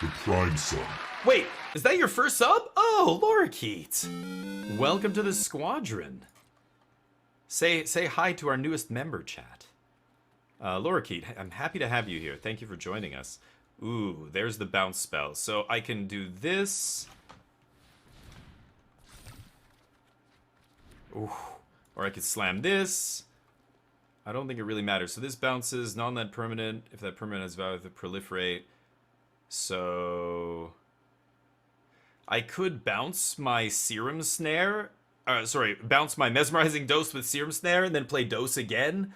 the Prime Son. Wait, is that your first sub? Oh, Lorikeet! Welcome to the squadron. Say hi to our newest member, chat. Lorikeet, I'm happy to have you here. Thank you for joining us. Ooh, there's the bounce spell. So I can do this. Ooh. Or I could slam this. I don't think it really matters. So this bounces, non-land permanent. If that permanent has value, to proliferate. So I could bounce my Serum Snare. Sorry, bounce my Mesmerizing Dose with Serum Snare and then play Dose again.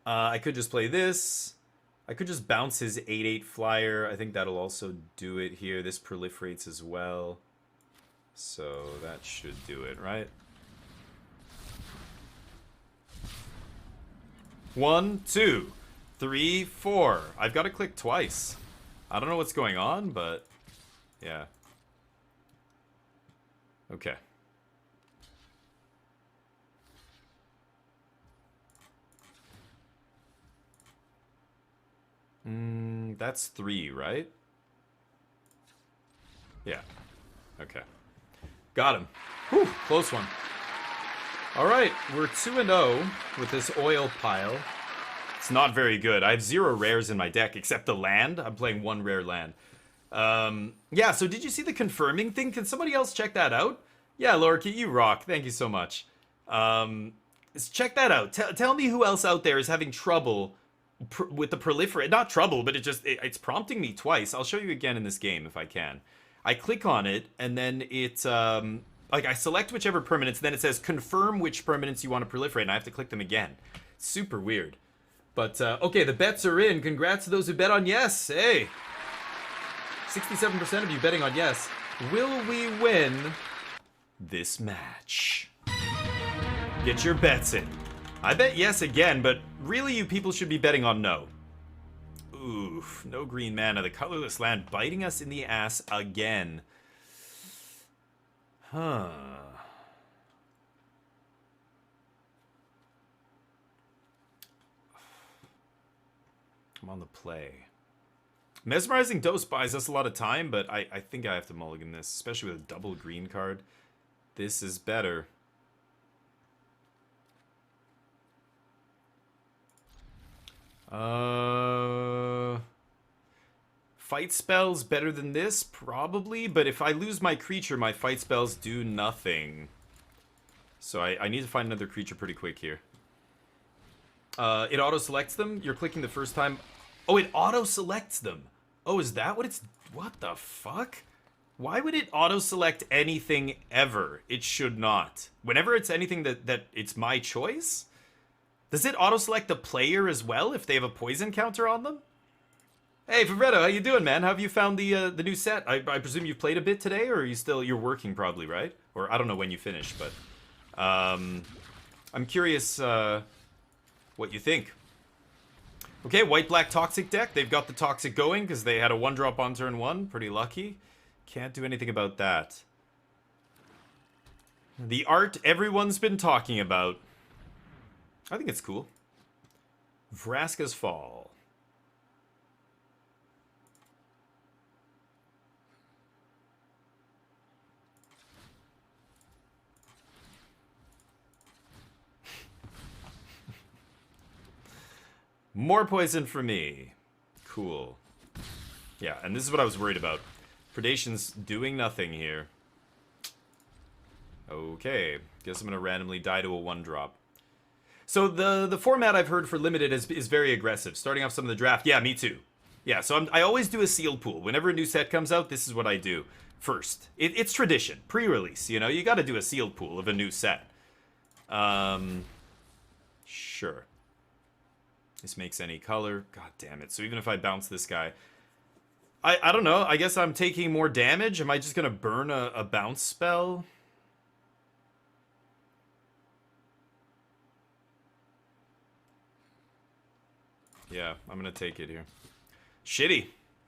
I could just play this. I could just bounce his 8/8 flyer. I think that'll also do it here. This proliferates as well. So that should do it, right? 1, 2, 3, 4. I've got to click twice. I don't know what's going on, but yeah. Okay. That's 3, right? Yeah. Okay. Got him. Whew, close one. All right, we're 2-0 with this oil pile. It's not very good. I have 0 rares in my deck, except the land. I'm playing 1 rare land. Yeah, so did you see the confirming thing? Can somebody else check that out? Yeah, Lorky, you rock. Thank you so much. Check that out. Tell me who else out there is having trouble with the proliferate. Not trouble, but it's prompting me twice. I'll show you again in this game if I can. I click on it, and then it, like, I select whichever permanents, then it says confirm which permanents you want to proliferate, and I have to click them again. Super weird. But, okay, the bets are in. Congrats to those who bet on yes. Hey. 67% of you betting on yes. Will we win this match? Get your bets in. I bet yes again, but really you people should be betting on no. Oof, no green mana. The colorless land biting us in the ass again. Huh. I'm on the play. Mesmerizing Dose buys us a lot of time, but I think I have to mulligan this, especially with a double green card. This is better. Fight spells better than this? Probably, but if I lose my creature, my fight spells do nothing. So I need to find another creature pretty quick here. It auto-selects them. You're clicking the first time. Oh, it auto-selects them. Oh, is that what it's... What the fuck? Why would it auto-select anything ever? It should not. Whenever it's anything that it's my choice? Does it auto-select the player as well if they have a poison counter on them? Hey, Favretto, how you doing, man? How have you found the new set? I presume you've played a bit today, or are you still... You're working probably, right? Or I don't know when you finish, but... I'm curious what you think. Okay, white-black Toxic deck. They've got the Toxic going because they had a 1-drop on turn 1. Pretty lucky. Can't do anything about that. The art everyone's been talking about. I think it's cool. Vraska's Fall. More poison for me. Cool. Yeah, and this is what I was worried about. Predation's doing nothing here. Okay. Guess I'm going to randomly die to a 1-drop. So the format I've heard for Limited is very aggressive. Starting off some of the draft. Yeah, me too. Yeah, so I always do a sealed pool. Whenever a new set comes out, this is what I do. First. It's tradition. Pre-release, you know? You got to do a sealed pool of a new set. Sure. This makes any color. God damn it. So even if I bounce this guy... I don't know. I guess I'm taking more damage. Am I just going to burn a bounce spell? Yeah, I'm going to take it here. Shitty.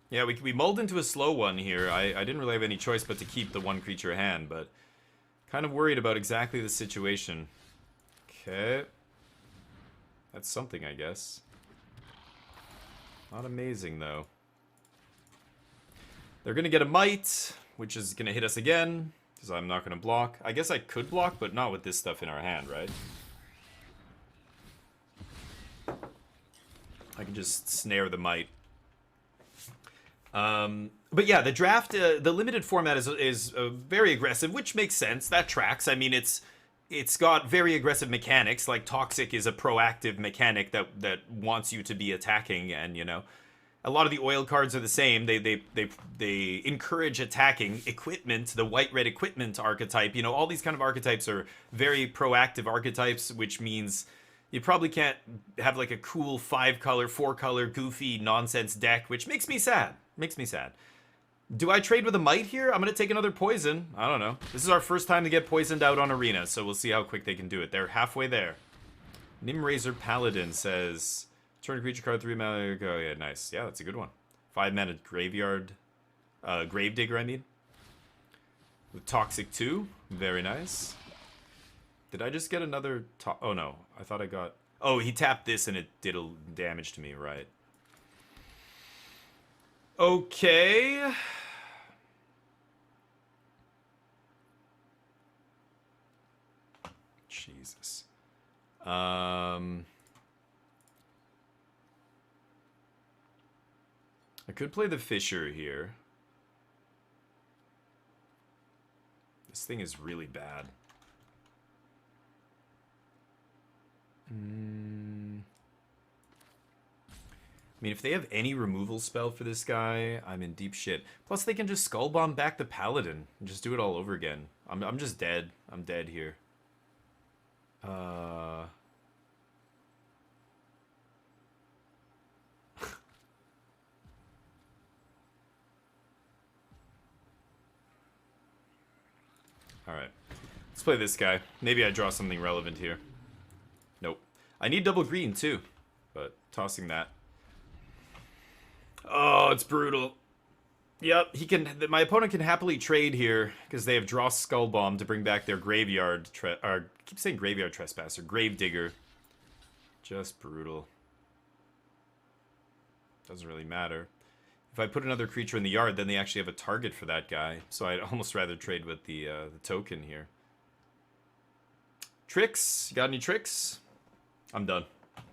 Yeah, we mulled into a slow one here. I didn't really have any choice but to keep the 1 creature hand, but... Kind of worried about exactly the situation. Okay. That's something, I guess. Not amazing, though. They're going to get a Might, which is going to hit us again, because I'm not going to block. I guess I could block, but not with this stuff in our hand, right? I can just snare the Might. But yeah, the draft, the limited format is very aggressive, which makes sense. That tracks. I mean, it's it's got very aggressive mechanics. Like Toxic is a proactive mechanic that wants you to be attacking, and a lot of the oil cards are the same. They encourage attacking. Equipment, the white red equipment archetype. All these kind of archetypes are very proactive archetypes, which means you probably can't have like a cool 5-color, 4-color, goofy nonsense deck, which makes me sad. Makes me sad. Do I trade with a Might here? I'm going to take another poison. I don't know. This is our first time to get poisoned out on Arena, so we'll see how quick they can do it. They're halfway there. Nimrazor Paladin says, turn a creature card 3 mana. Oh, yeah, nice. Yeah, that's a good one. 5 mana graveyard. Gravedigger, I mean. With Toxic 2. Very nice. Did I just get another... Oh, no. I thought I got... Oh, he tapped this and it did damage to me, right. Okay. Jesus. I could play the Fisher here. This thing is really bad. I mean, if they have any removal spell for this guy, I'm in deep shit. Plus, they can just Skull Bomb back the Paladin and just do it all over again. I'm just dead. I'm dead here. Alright. Let's play this guy. Maybe I draw something relevant here. Nope. I need double green, too. But tossing that. Oh, it's brutal. Yep, my opponent can happily trade here because they have draw Skull Bomb to bring back their graveyard. I keep saying graveyard trespasser, Gravedigger. Just brutal. Doesn't really matter. If I put another creature in the yard, then they actually have a target for that guy. So I'd almost rather trade with the token here. Tricks? You got any tricks? I'm done.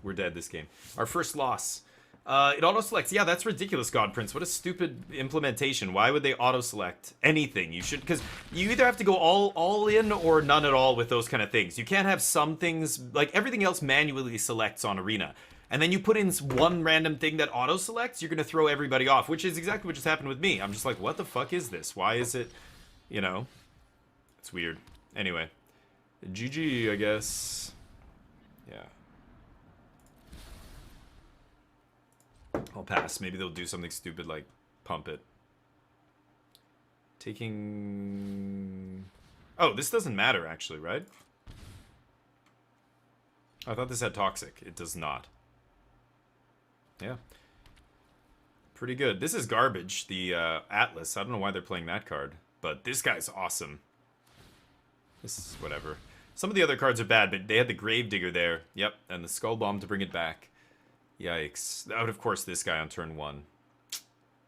We're dead this game. Our first loss. It auto-selects. Yeah, that's ridiculous, God Prince. What a stupid implementation. Why would they auto-select anything? You should, because you either have to go all in or none at all with those kind of things. You can't have some things, like everything else manually selects on Arena. And then you put in one random thing that auto-selects, you're going to throw everybody off, which is exactly what just happened with me. I'm just like, what the fuck is this? Why is it, it's weird. Anyway, GG, I guess. Yeah. I'll pass. Maybe they'll do something stupid like pump it. Taking... Oh, this doesn't matter actually, right? I thought this had Toxic. It does not. Yeah. Pretty good. This is garbage, the Atlas. I don't know why they're playing that card. But this guy's awesome. This is whatever. Some of the other cards are bad, but they had the Gravedigger there. Yep, and the Skull Bomb to bring it back. Yikes. Out, of course, this guy on turn 1.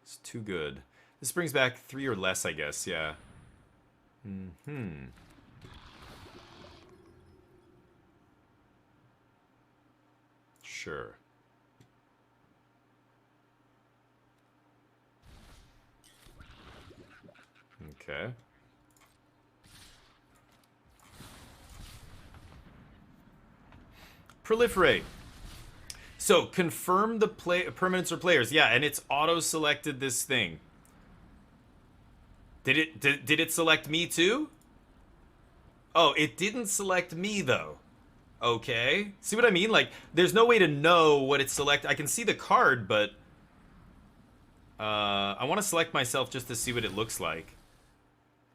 It's too good. This brings back 3 or less, I guess, yeah. Sure. Okay. Proliferate. So, confirm the permanents or players. Yeah, and it's auto-selected this thing. Did it select me too? Oh, it didn't select me though. Okay. See what I mean? Like, there's no way to know what it select. I can see the card, but I want to select myself just to see what it looks like.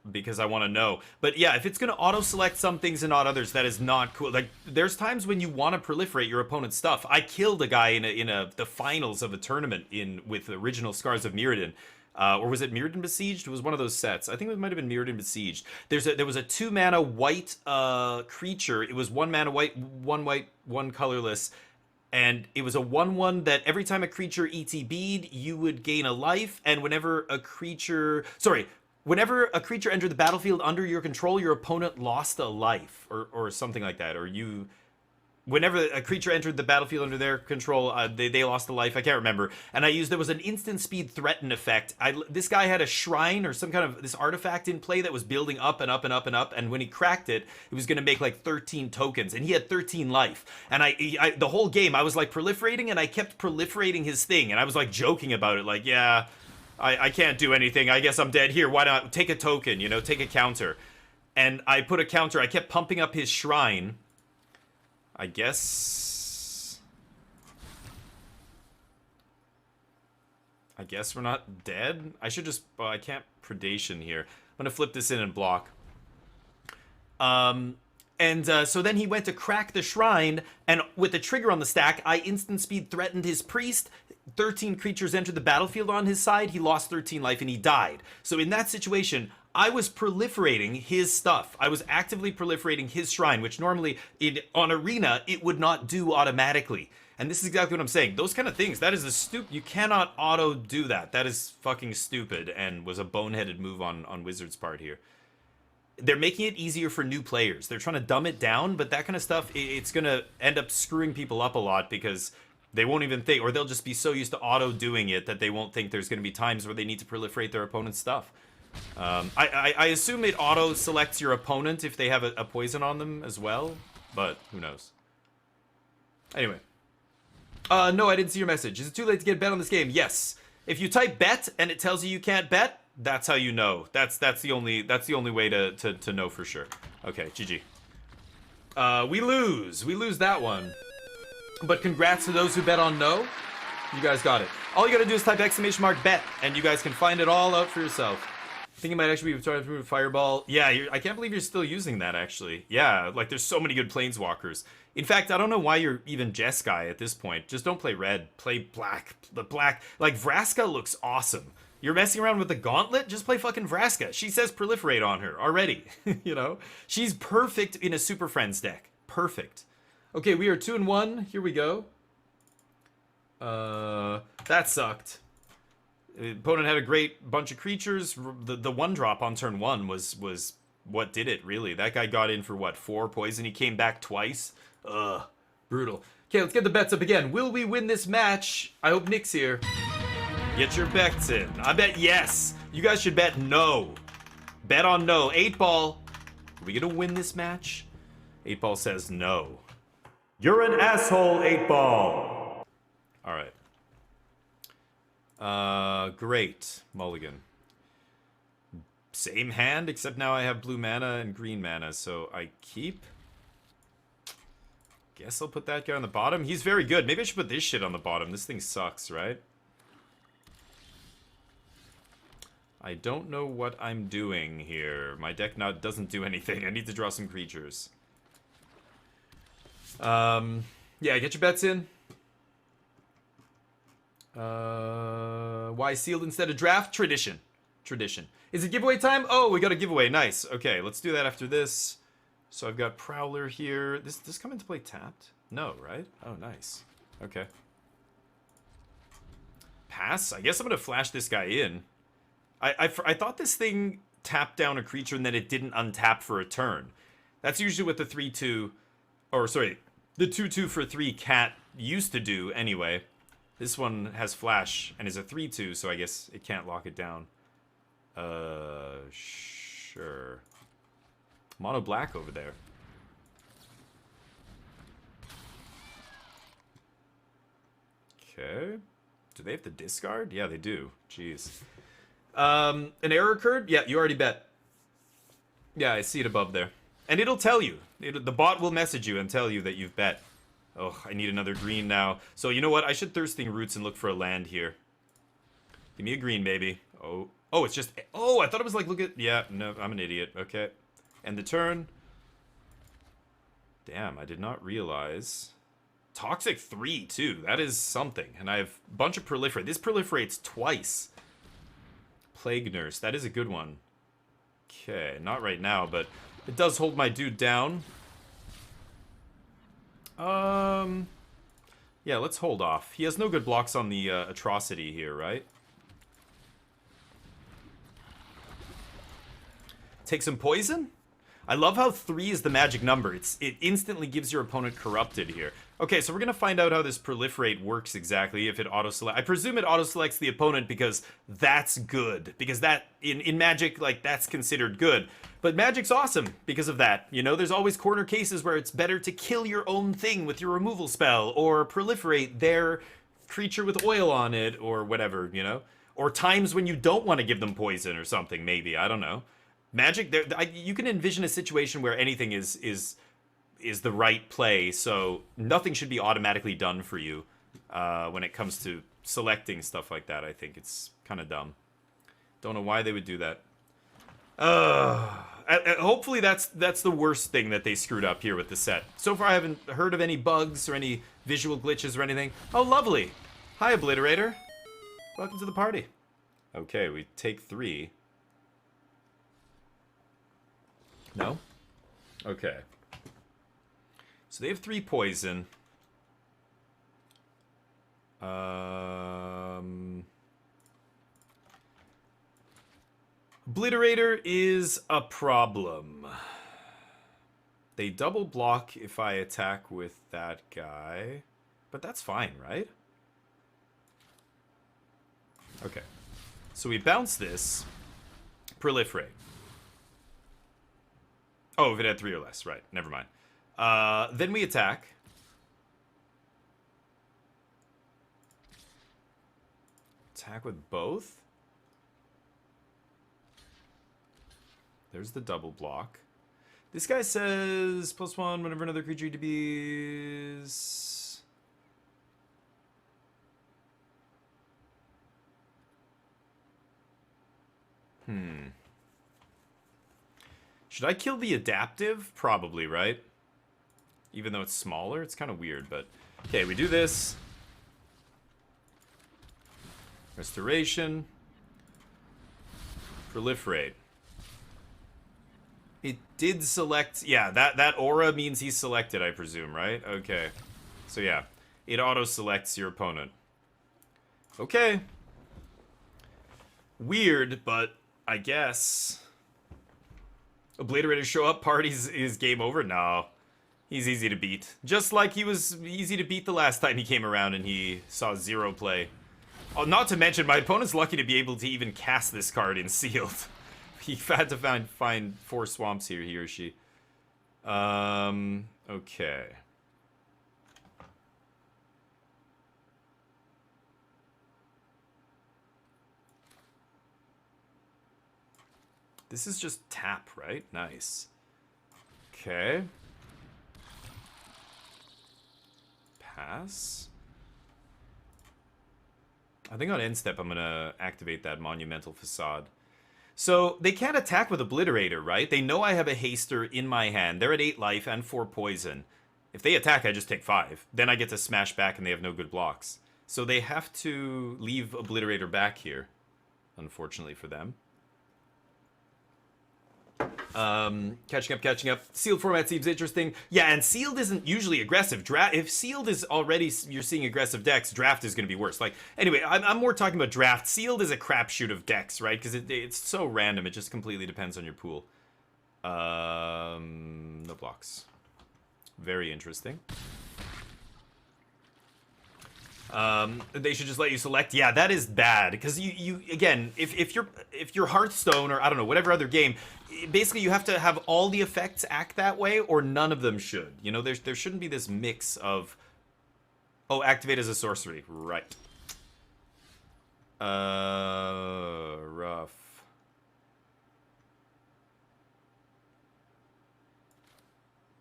Because I want to know. But yeah, if it's going to auto-select some things and not others, that is not cool. Like, there's times when you want to proliferate your opponent's stuff. I killed a guy in the finals of a tournament with original Scars of Mirrodin. Or was it Mirrodin Besieged? It was one of those sets. I think it might have been Mirrodin Besieged. There was a 2-mana white creature. It was 1 mana white, 1 colorless. And it was a 1/1 that every time a creature ETB'd, you would gain a life. And whenever a creature entered the battlefield under your control, your opponent lost a life, or something like that. Or whenever a creature entered the battlefield under their control, they lost a life. I can't remember. And there was an instant speed threaten effect. This guy had a shrine or some kind of this artifact in play that was building up and up and up and up. And when he cracked it, it was going to make like 13 tokens, and he had 13 life. And the whole game, I was like proliferating, and I kept proliferating his thing, and I was like joking about it, like, yeah, I can't do anything. I guess I'm dead. Here, why not take a token? You know, take a counter. And I put a counter. I kept pumping up his shrine. I guess we're not dead. I should just... I can't predation here. I'm going to flip this in and block. So then he went to crack the shrine, and with the trigger on the stack, I instant speed threatened his priest. 13 creatures entered the battlefield on his side. He lost 13 life, and he died. So in that situation, I was proliferating his stuff. I was actively proliferating his shrine, which normally on Arena, it would not do automatically. And this is exactly what I'm saying. Those kind of things, that is a stupid... You cannot auto do that. That is fucking stupid and was a boneheaded move on Wizards' part here. They're making it easier for new players. They're trying to dumb it down, but that kind of stuff, it's going to end up screwing people up a lot because they won't even think, or they'll just be so used to auto doing it that they won't think there's going to be times where they need to proliferate their opponent's stuff. I assume it auto selects your opponent if they have a poison on them as well, but who knows. Anyway. No, I didn't see your message. Is it too late to get a bet on this game? Yes. If you type bet and it tells you can't bet, that's how you know. That's the only way to know for sure. Okay, GG. We lose. We lose that one. But congrats to those who bet on no. You guys got it. All you gotta do is type !bet, and you guys can find it all out for yourself. I think it might actually be starting to Fireball. Yeah, I can't believe you're still using that, actually. Yeah, like, there's so many good Planeswalkers. In fact, I don't know why you're even Jeskai at this point. Just don't play red. Play black. The black... Like, Vraska looks awesome. You're messing around with the Gauntlet? Just play fucking Vraska. She says proliferate on her already. You know? She's perfect in a Super Friends deck. Perfect. Okay, we are 2-1. Here we go. That sucked. The opponent had a great bunch of creatures. The one drop on turn 1 was what did it, really. That guy got in for, what, 4 poison? He came back twice? Ugh. Brutal. Okay, let's get the bets up again. Will we win this match? I hope Nick's here. Get your bets in. I bet yes. You guys should bet no. Bet on no. 8-Ball. Are we gonna win this match? 8-Ball says no. You're an asshole, 8-Ball. Alright. Great. Mulligan. Same hand, except now I have blue mana and green mana, so I keep. Guess I'll put that guy on the bottom. He's very good. Maybe I should put this shit on the bottom. This thing sucks, right? I don't know what I'm doing here. My deck doesn't do anything. I need to draw some creatures. Yeah, get your bets in. Why sealed instead of draft? Tradition. Tradition. Is it giveaway time? Oh, we got a giveaway. Nice. Okay, let's do that after this. So I've got Prowler here. Does this come into play tapped? No, right? Oh, nice. Okay. Pass? I guess I'm going to flash this guy in. I thought this thing tapped down a creature and then it didn't untap for a turn. That's usually what the 3-2... Or, sorry, the 2-2 for 3 cat used to do anyway. This one has flash and is a 3-2, so I guess it can't lock it down. Sure. Mono black over there. Okay. Do they have to discard? Yeah, they do. Jeez. An error occurred? Yeah, you already bet. Yeah, I see it above there. And it'll tell you. The bot will message you and tell you that you've bet. Oh, I need another green now. So you know what? I should Thirsting Roots and look for a land here. Give me a green, baby. Oh, it's just... Oh, I thought it was like, look at... Yeah, no, I'm an idiot. Okay. End the turn. Damn, I did not realize. Toxic 3, too. That is something. And I have a bunch of Proliferate. This proliferates twice. Plague Nurse. That is a good one. Okay, not right now, but it does hold my dude down. Yeah, let's hold off. He has no good blocks on the Atrocity here, right? Take some poison? I love how 3 is the magic number. It instantly gives your opponent corrupted here. Okay, so we're gonna find out how this proliferate works exactly, if it auto-select. I presume it auto-selects the opponent because that's good. Because that, in Magic, like, that's considered good. But Magic's awesome because of that. You know, there's always corner cases where it's better to kill your own thing with your removal spell, or proliferate their creature with oil on it, or whatever, you know? Or times when you don't want to give them poison or something, maybe. I don't know. Magic, you can envision a situation where anything is the right play, so nothing should be automatically done for you when it comes to selecting stuff like that. I think it's kind of dumb. Don't know why they would do that. Hopefully that's the worst thing that they screwed up here with the set. So far I haven't heard of any bugs or any visual glitches or anything. Oh, lovely. Hi, Obliterator. Welcome to the party. Okay, we take 3. No? Okay. So they have 3 poison. Obliterator is a problem. They double block if I attack with that guy. But that's fine, right? Okay. So we bounce this. Proliferate. Oh, if it had 3 or less. Right. Never mind. Then we attack. Attack with both. There's the double block. This guy says +1 whenever another creature DBs. Should I kill the adaptive? Probably, right? Even though it's smaller, it's kind of weird, but... Okay, we do this. Restoration. Proliferate. It did select... Yeah, that aura means he's selected, I presume, right? Okay. So yeah, it auto-selects your opponent. Okay. Weird, but I guess... Obliterator show up, parties is game over? No. He's easy to beat. Just like he was easy to beat the last time he came around and he saw 0 play. Oh, not to mention, my opponent's lucky to be able to even cast this card in sealed. He had to find 4 swamps here, he or she. Okay. This is just tap, right? Nice. Okay. Pass. I think on end step I'm gonna activate that Monumental Facade. So they can't attack with Obliterator, right? They know I have a Haster in my hand. They're at 8 life and 4 poison. If they attack, I just take 5. Then I get to smash back and they have no good blocks. So they have to leave Obliterator back here, unfortunately for them. Catching up. Sealed format seems interesting. Yeah, and sealed isn't usually aggressive. If sealed is already, you're seeing aggressive decks, draft is going to be worse. Like, anyway, I'm more talking about draft. Sealed is a crapshoot of decks, right? Because it's so random. It just completely depends on your pool. No blocks. Very interesting. They should just let you select. Yeah, that is bad because you again, if you're Hearthstone or I don't know whatever other game, basically you have to have all the effects act that way or none of them should. You know, there shouldn't be this mix of. Oh, activate as a sorcery, right? Rough.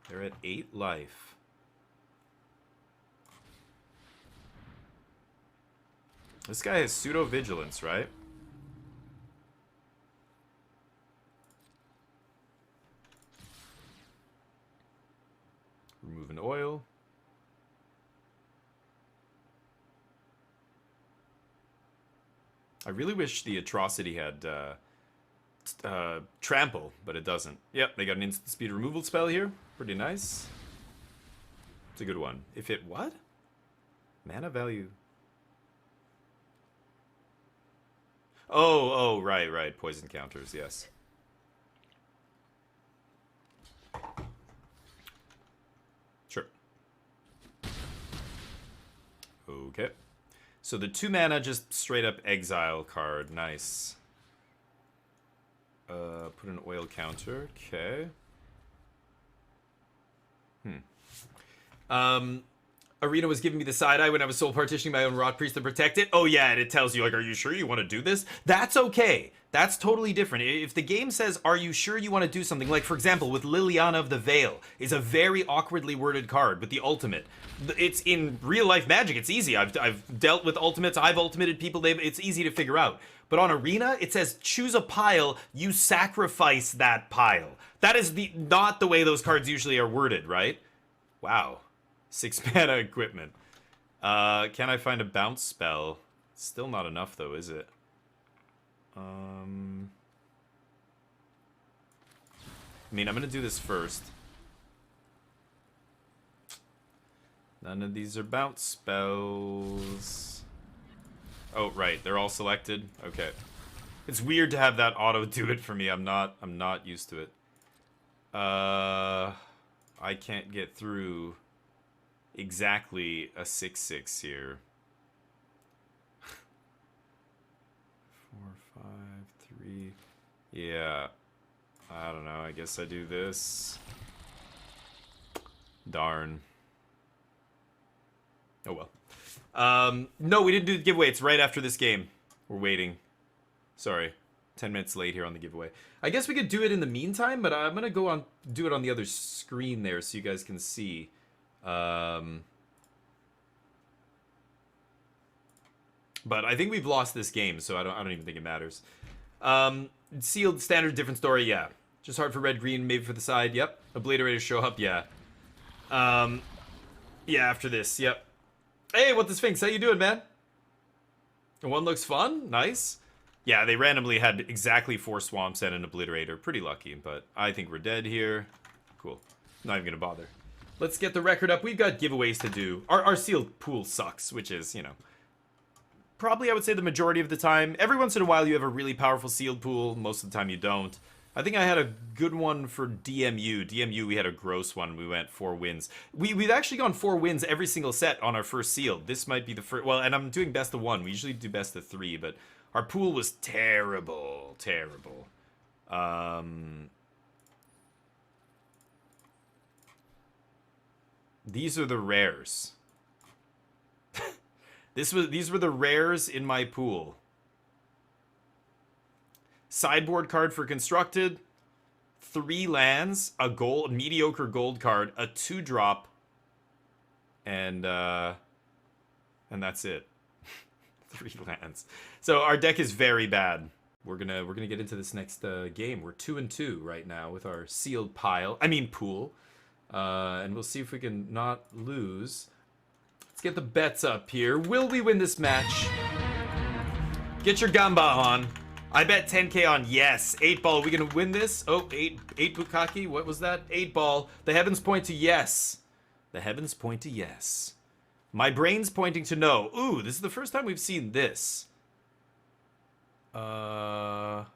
They're at 8 life. This guy has pseudo-vigilance, right? Remove an oil. I really wish the Atrocity had Trample, but it doesn't. Yep, they got an instant speed removal spell here. Pretty nice. It's a good one. If it... What? Mana value... Oh, right. Poison counters, yes. Okay. So the 2 mana just straight up exile card. Nice. Put an oil counter. Okay. Arena was giving me the side eye when I was soul partitioning my own Rot Priest to protect it. Oh yeah, and it tells you, like, are you sure you want to do this? That's okay. That's totally different. If the game says, are you sure you want to do something? Like, for example, with Liliana of the Veil is a very awkwardly worded card with the ultimate. It's in real life Magic. It's easy. I've dealt with ultimates. I've ultimated people. It's easy to figure out. But on Arena, it says choose a pile. You sacrifice that pile. That is not the way those cards usually are worded, right? Wow. 6 mana equipment. Can I find a bounce spell? Still not enough though, is it? I mean, I'm gonna do this first. None of these are bounce spells. Oh, right, they're all selected. Okay. It's weird to have that auto do it for me. I'm not used to it. I can't get through exactly a 6/6 here. 4, 5, 3. Yeah. I don't know. I guess I do this. Darn. Oh well. No, we didn't do the giveaway. It's right after this game. We're waiting. Sorry. 10 minutes late here on the giveaway. I guess we could do it in the meantime, but I'm gonna do it on the other screen there so you guys can see. But I think we've lost this game, so I don't even think it matters. Sealed, standard, different story, yeah. Just hard for red, green, maybe for the side, yep. Obliterator show up, yeah. Yeah, after this, yep. Hey, what the Sphinx? How you doing, man? One looks fun, nice. Yeah, they randomly had exactly 4 swamps and an obliterator. Pretty lucky, but I think we're dead here. Cool. Not even gonna bother. Let's get the record up. We've got giveaways to do. Our sealed pool sucks, which is, you know, probably I would say the majority of the time. Every once in a while you have a really powerful sealed pool. Most of the time you don't. I think I had a good one for DMU. DMU, we had a gross one. We went 4 wins. We've actually gone 4 wins every single set on our first sealed. This might be the first. Well, and I'm doing best of 1. We usually do best of 3, but our pool was terrible. Terrible. These are the rares. These were the rares in my pool. Sideboard card for constructed, 3 lands, a mediocre gold card, a 2-drop, and that's it. 3 lands. So our deck is very bad. We're gonna get into this next game. We're 2-2 right now with our sealed pool. And we'll see if we can not lose. Let's get the bets up here. Will we win this match? Get your gamba on. I bet 10k on yes. 8 ball. Are we gonna win this? Oh, 8 Bukaki. What was that? 8 ball. The heavens point to yes. The heavens point to yes. My brain's pointing to no. Ooh, this is the first time we've seen this. I'm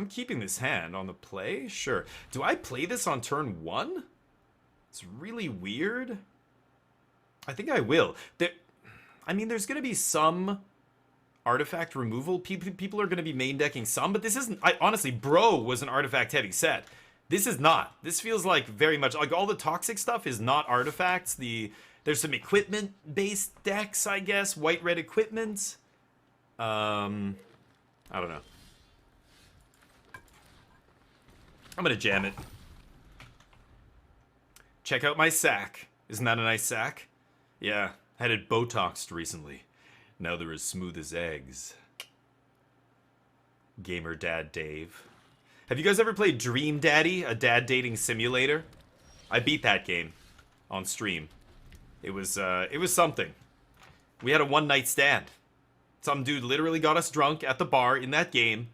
keeping this hand on the play. Sure. Do I play this on turn 1? It's really weird. I think I will. There's going to be some artifact removal. People are going to be main decking some, but this isn't. Honestly, Bro was an artifact heavy set. This is not. This feels like very much like all the toxic stuff is not artifacts. There's some equipment based decks, I guess. White red equipment. I don't know. I'm gonna jam it. Check out my sack. Isn't that a nice sack? Yeah, had it Botoxed recently. Now they're as smooth as eggs. Gamer Dad Dave. Have you guys ever played Dream Daddy, a dad dating simulator? I beat that game on stream. It was something. We had a one-night stand. Some dude literally got us drunk at the bar in that game,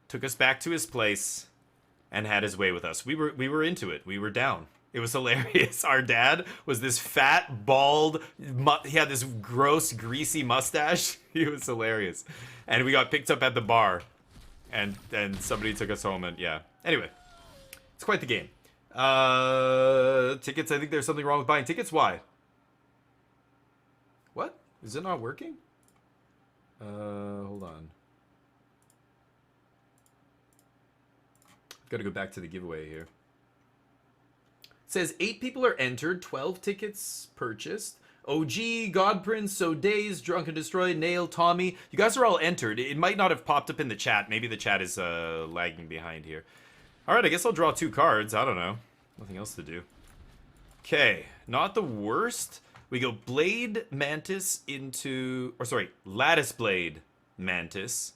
took us back to his place, and had his way with us. We were into it. We were down. It was hilarious. Our dad was this fat, bald, he had this gross, greasy mustache. He was hilarious. And we got picked up at the bar. And somebody took us home, and yeah. Anyway, it's quite the game. Tickets, I think there's something wrong with buying tickets. Why? What? Is it not working? Hold on. Gotta go back to the giveaway here. It says 8 people are entered, 12 tickets purchased. OG, Godprince, So Days, Drunk and Destroyed, Nail, Tommy. You guys are all entered. It might not have popped up in the chat. Maybe the chat is lagging behind here. Alright, I guess I'll draw 2 cards. I don't know. Nothing else to do. Okay, not the worst. We go Blade Mantis into... Or sorry, Lattice Blade Mantis.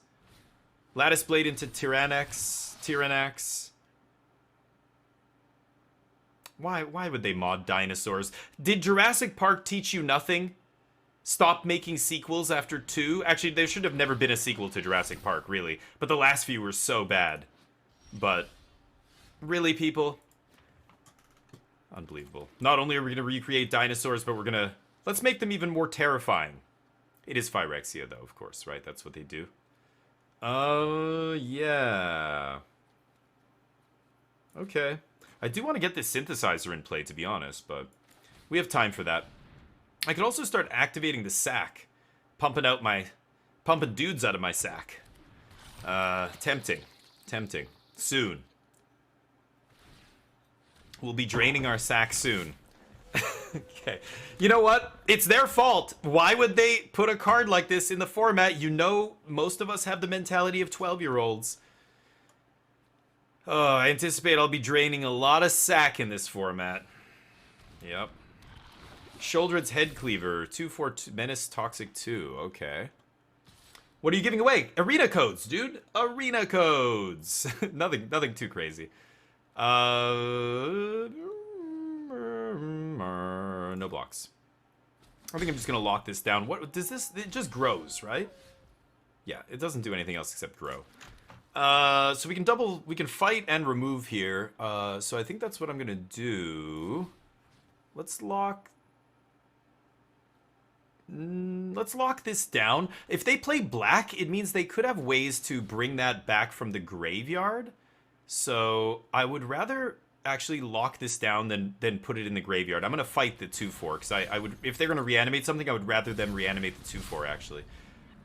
Lattice Blade into Tyrannax. Why would they mod dinosaurs? Did Jurassic Park teach you nothing? Stop making sequels after 2? Actually, there should have never been a sequel to Jurassic Park, really. But the last few were so bad. But, really, people? Unbelievable. Not only are we going to recreate dinosaurs, but we're going to... Let's make them even more terrifying. It is Phyrexia, though, of course, right? That's what they do. Yeah. Okay. I do want to get this synthesizer in play, to be honest, but we have time for that. I could also start activating the sack. Pumping dudes out of my sack. Tempting. Soon. We'll be draining our sack soon. Okay. You know what? It's their fault. Why would they put a card like this in the format? You know, most of us have the mentality of 12-year-olds. Oh, I anticipate I'll be draining a lot of sack in this format. Yep. Shouldered's Head Cleaver. 2/4 Menace Toxic 2. Okay. What are you giving away? Arena codes, dude. Arena codes. nothing too crazy. No blocks. I think I'm just gonna lock this down. What does this? It just grows, right? Yeah, it doesn't do anything else except grow. So we can fight and remove here. So I think that's what I'm gonna do. Let's lock this down. If they play black, it means they could have ways to bring that back from the graveyard. So I would rather actually lock this down than put it in the graveyard. I'm gonna fight the 2/4 because I would, if they're gonna reanimate something, I would rather them reanimate the 2/4 actually.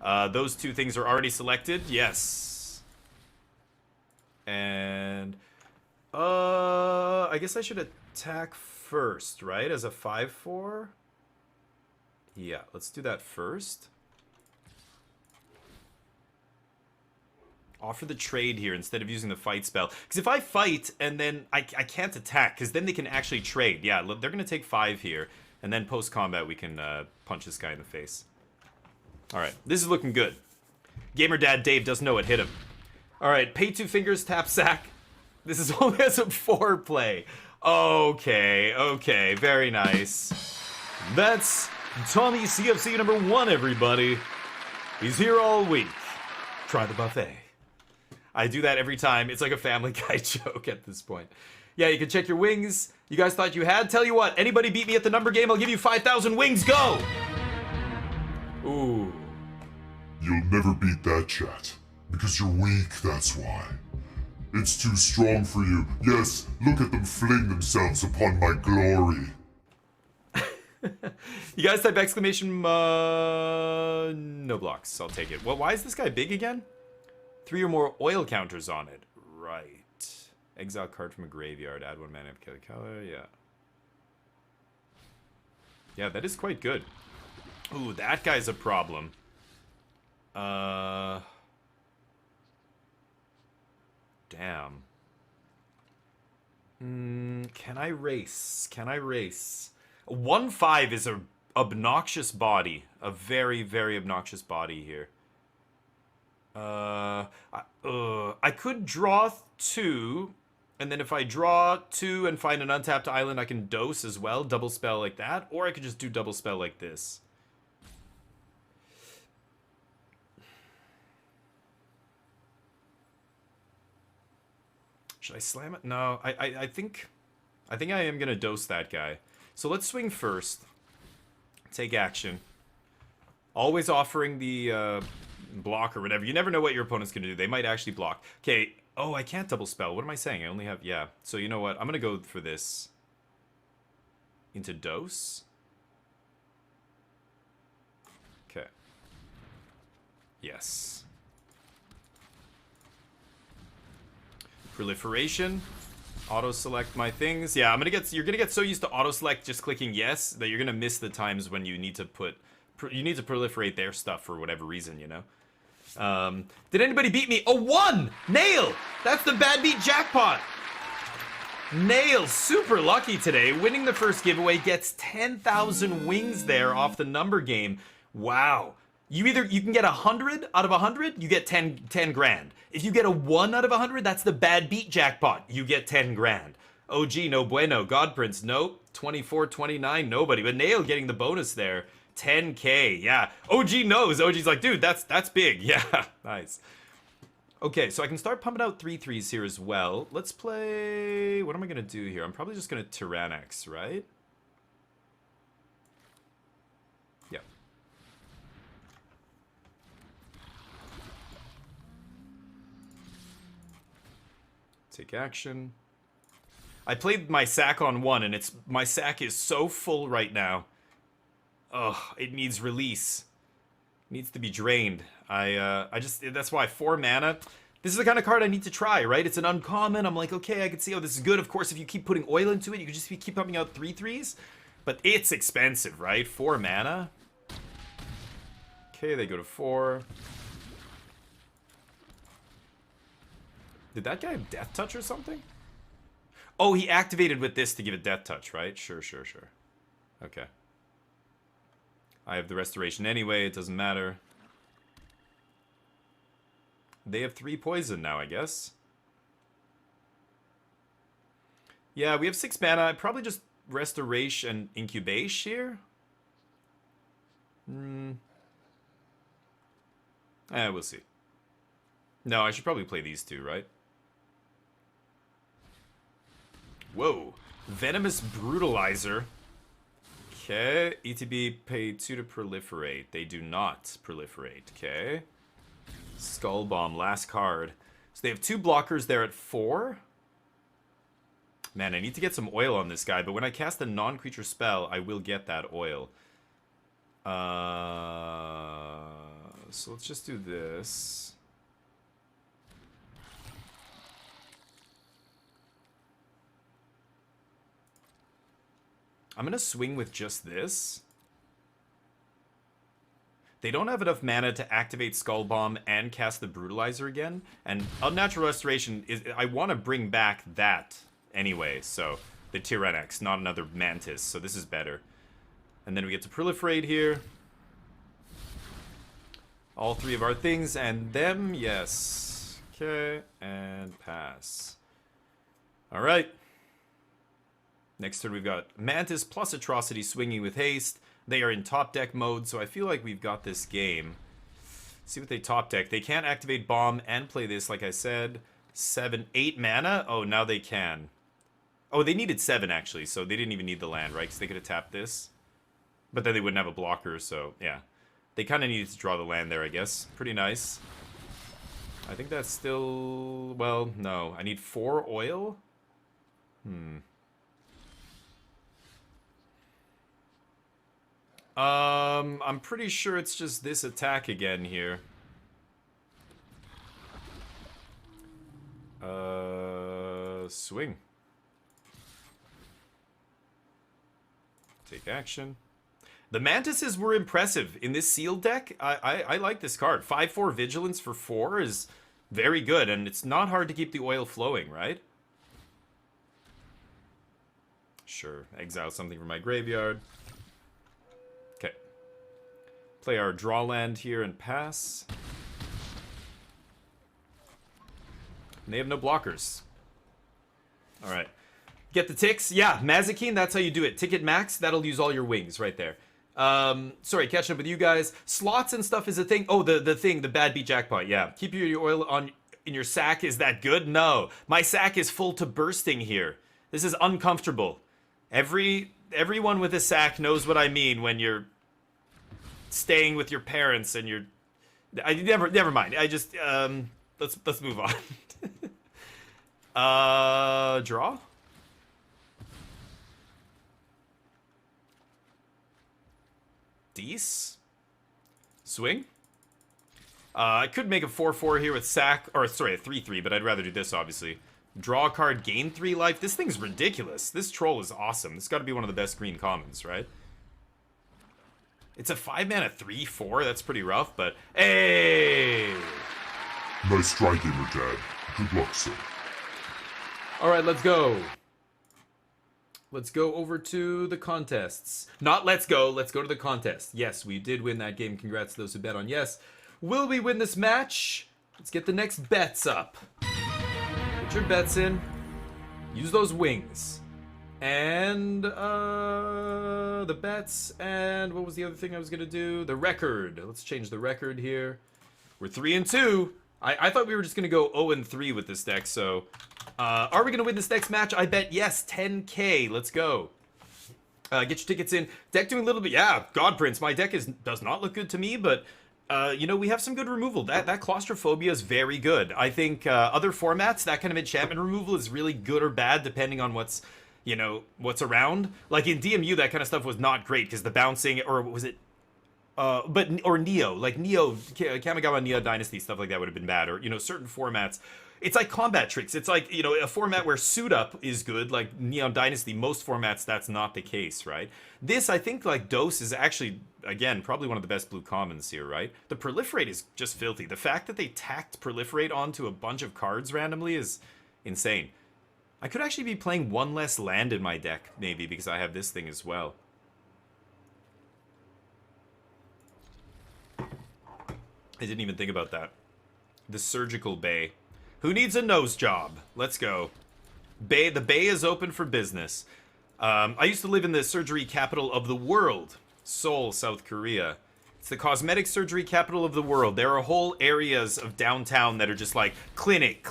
Those 2 things are already selected. Yes. And I guess I should attack first, right? As a 5/4. Yeah, let's do that first. Offer the trade here instead of using the fight spell. Because if I fight and then I can't attack, because then they can actually trade. Yeah, they're going to take 5 here. And then post-combat we can punch this guy in the face. Alright, this is looking good. Gamer Dad Dave doesn't know it hit him. Alright, pay 2 fingers, tap sack. This is only as a 4 play. Okay, very nice. That's Tommy CFC number 1, everybody. He's here all week. Try the buffet. I do that every time. It's like a Family Guy joke at this point. Yeah, you can check your wings. You guys thought you had? Tell you what, anybody beat me at the number game, I'll give you 5,000 wings. Go! Ooh. You'll never beat that, chat. Because you're weak, that's why. It's too strong for you. Yes, look at them fling themselves upon my glory. You guys type exclamation, no blocks. I'll take it. Well, why is this guy big again? 3 or more oil counters on it. Right. Exile card from a graveyard. Add 1 mana, kill a color. Yeah. Yeah, that is quite good. Ooh, that guy's a problem. Damn. Can I race? 1/5 is a obnoxious body. A very, very obnoxious body here. I could draw 2, and then if I draw 2 and find an untapped island, I can dose as well, double spell like that, or I could just do double spell like this. Should I slam it? No, I think I am gonna dose that guy. So let's swing first. Take action. Always offering the block or whatever. You never know what your opponent's gonna do. They might actually block. Okay. Oh, I can't double spell. What am I saying? I only have... Yeah. So you know what? I'm gonna go for this. Into dose. Yes. Proliferation. Auto select my things. Yeah, you're gonna get so used to auto select just clicking yes that you're gonna miss the times when you need to proliferate their stuff for whatever reason, you know. Did anybody beat me? A 1! Nail! That's the bad beat jackpot! Nail, super lucky today. Winning the first giveaway gets 10,000 wings there off the number game. Wow. You can get 100 out of 100, you get 10 grand. If you get a 1 out of 100, that's the bad beat jackpot. You get 10 grand. OG, no bueno. God Prince, nope. 24, 29, nobody. But Nail getting the bonus there. 10K, yeah. OG knows. OG's like, dude, that's big. Yeah, nice. Okay, so I can start pumping out 3/3s here as well. Let's play... What am I going to do here? I'm probably just going to Tyrannex, right? Yeah. Take action. I played my sack on 1, and my sack is so full right now. Ugh, it needs release. It needs to be drained. That's why 4 mana. This is the kind of card I need to try, right? It's an uncommon. I'm like, okay, I can see how this is good. Of course, if you keep putting oil into it, you can just keep pumping out 3/3s. But it's expensive, right? 4 mana. Okay, they go to 4. Did that guy have Death Touch or something? Oh, he activated with this to give it Death Touch, right? Sure. Okay. I have the Restoration anyway, it doesn't matter. They have 3 poison now, I guess. Yeah, we have 6 mana. I'd probably just Restoration and Incubation here. We'll see. No, I should probably play these 2, right? Whoa. Venomous Brutalizer. Okay. ETB pay 2 to proliferate. They do not proliferate. Okay. Skull Bomb, last card. So they have 2 blockers there at 4. Man, I need to get some oil on this guy, but when I cast a non-creature spell, I will get that oil. So let's just do this. I'm gonna swing with just this. They don't have enough mana to activate Skull Bomb and cast the Brutalizer again. And Unnatural Restoration is... I want to bring back that anyway. So, the Tyrannex, not another Mantis. So this is better. And then we get to proliferate here. All 3 of our things and them, yes. Okay, and pass. Alright. Next turn we've got Mantis plus Atrocity swinging with haste. They are in top deck mode, so I feel like we've got this game. See what they top deck. They can't activate Bomb and play this, like I said. 7, 8 mana? Oh, now they can. Oh, they needed 7, actually, so they didn't even need the land, right? Because they could have tapped this. But then they wouldn't have a blocker, so, yeah. They kind of needed to draw the land there, I guess. Pretty nice. I think that's still... Well, no. I need 4 oil? I'm pretty sure it's just this attack again here. Swing. Take action. The Mantises were impressive in this sealed deck. I like this card. 5/4 Vigilance for 4 is very good, and it's not hard to keep the oil flowing, right? Sure, exile something from my graveyard. Okay. Play our draw land here and pass. And they have no blockers. Alright. Get the ticks. Yeah, Mazikeen, that's how you do it. Ticket max, that'll use all your wings right there. Sorry, catching up with you guys. Slots and stuff is a thing. Oh, the bad beat jackpot, yeah. Keep your oil in your sack. Is that good? No. My sack is full to bursting here. This is uncomfortable. Everyone with a sack knows what I mean when you're staying with your parents and you're... Never mind. I just, let's move on. Draw? Deece? Swing? I could make a 4-4 here with sack, or sorry, a 3-3, but I'd rather do this, obviously. Draw a card, gain 3 life. This thing's ridiculous. This troll is awesome. This got to be one of the best green commons, right? It's a 5-mana 3-4. That's pretty rough, but hey! Nice try, Gamer Dad. Good luck, sir. All right, let's go. Let's go over to the contests. Not let's go to the contest. Yes, we did win that game. Congrats to those who bet on yes. Will we win this match? Let's get the next bets up. Get your bets in. Use those wings. And, the bets, and what was the other thing I was gonna do? The record. Let's change the record here. We're 3-2. I thought we were just gonna go 0-3 with this deck, so... are we gonna win this next match? I bet yes, 10K. Let's go. Get your tickets in. Deck doing a little bit... Yeah, God Prince, my deck does not look good to me, but... you know, we have some good removal. That claustrophobia is very good. I think other formats, that kind of enchantment removal is really good or bad depending on what's, you know, what's around. Like in DMU, that kind of stuff was not great because the bouncing, or was it, or Neo, like Neo, Kamigawa Neo Dynasty, stuff like that would have been bad. Or, you know, certain formats. It's like combat tricks. It's like, you know, a format where suit up is good, like Neon Dynasty. Most formats, that's not the case, right? This, I think, like Dose is actually, again, probably one of the best blue commons here, right? The Proliferate is just filthy. The fact that they tacked Proliferate onto a bunch of cards randomly is insane. I could actually be playing one less land in my deck, maybe, because I have this thing as well. I didn't even think about that. The Surgical Bay. Who needs a nose job? Let's go. The Bay is open for business. I used to live in the surgery capital of the world, Seoul, South Korea. It's the cosmetic surgery capital of the world. There are whole areas of downtown that are just like clinic,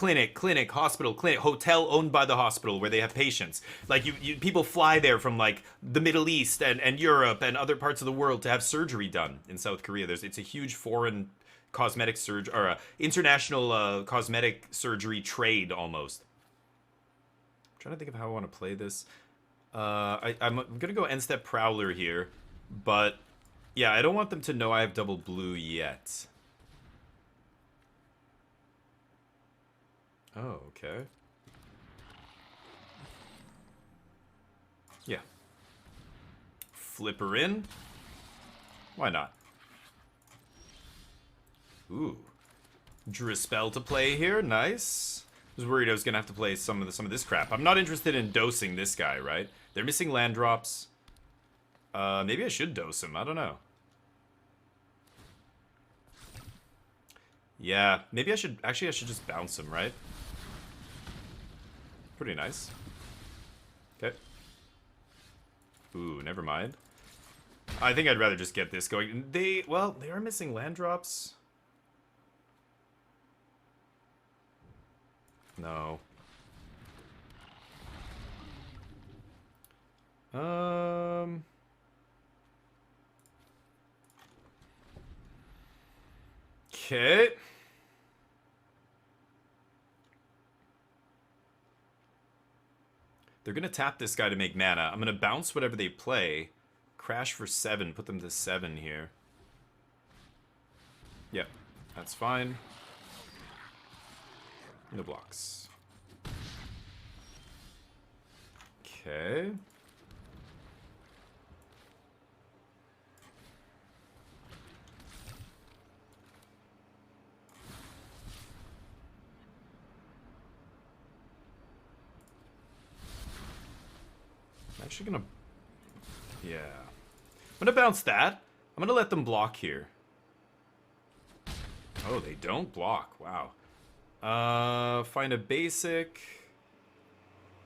hospital, clinic, hotel owned by the hospital where they have patients. Like people fly there from like the Middle East and Europe and other parts of the world to have surgery done in South Korea. It's a huge foreign cosmetic surgery, or international cosmetic surgery trade almost. I'm trying to think of how I want to play this. I'm gonna go end step Prowler here, but yeah, I don't want them to know I have double blue yet. Oh, okay. Yeah. Flipper in. Why not? Ooh. Drew a spell to play here. Nice. I was worried I was gonna have to play some of this crap. I'm not interested in dosing this guy, right? They're missing land drops. Maybe I should dose him. I don't know. Yeah, maybe I should... Actually, I should just bounce him, right? Pretty nice. Okay. Ooh, never mind. I think I'd rather just get this going. Well, they are missing land drops. No. Okay. They're gonna tap this guy to make mana. I'm gonna bounce whatever they play. Crash for 7. Put them to 7 here. Yep, that's fine. No blocks. Okay. I'm actually gonna... Yeah. I'm gonna bounce that. I'm gonna let them block here. Oh, they don't block. Wow. Find a basic.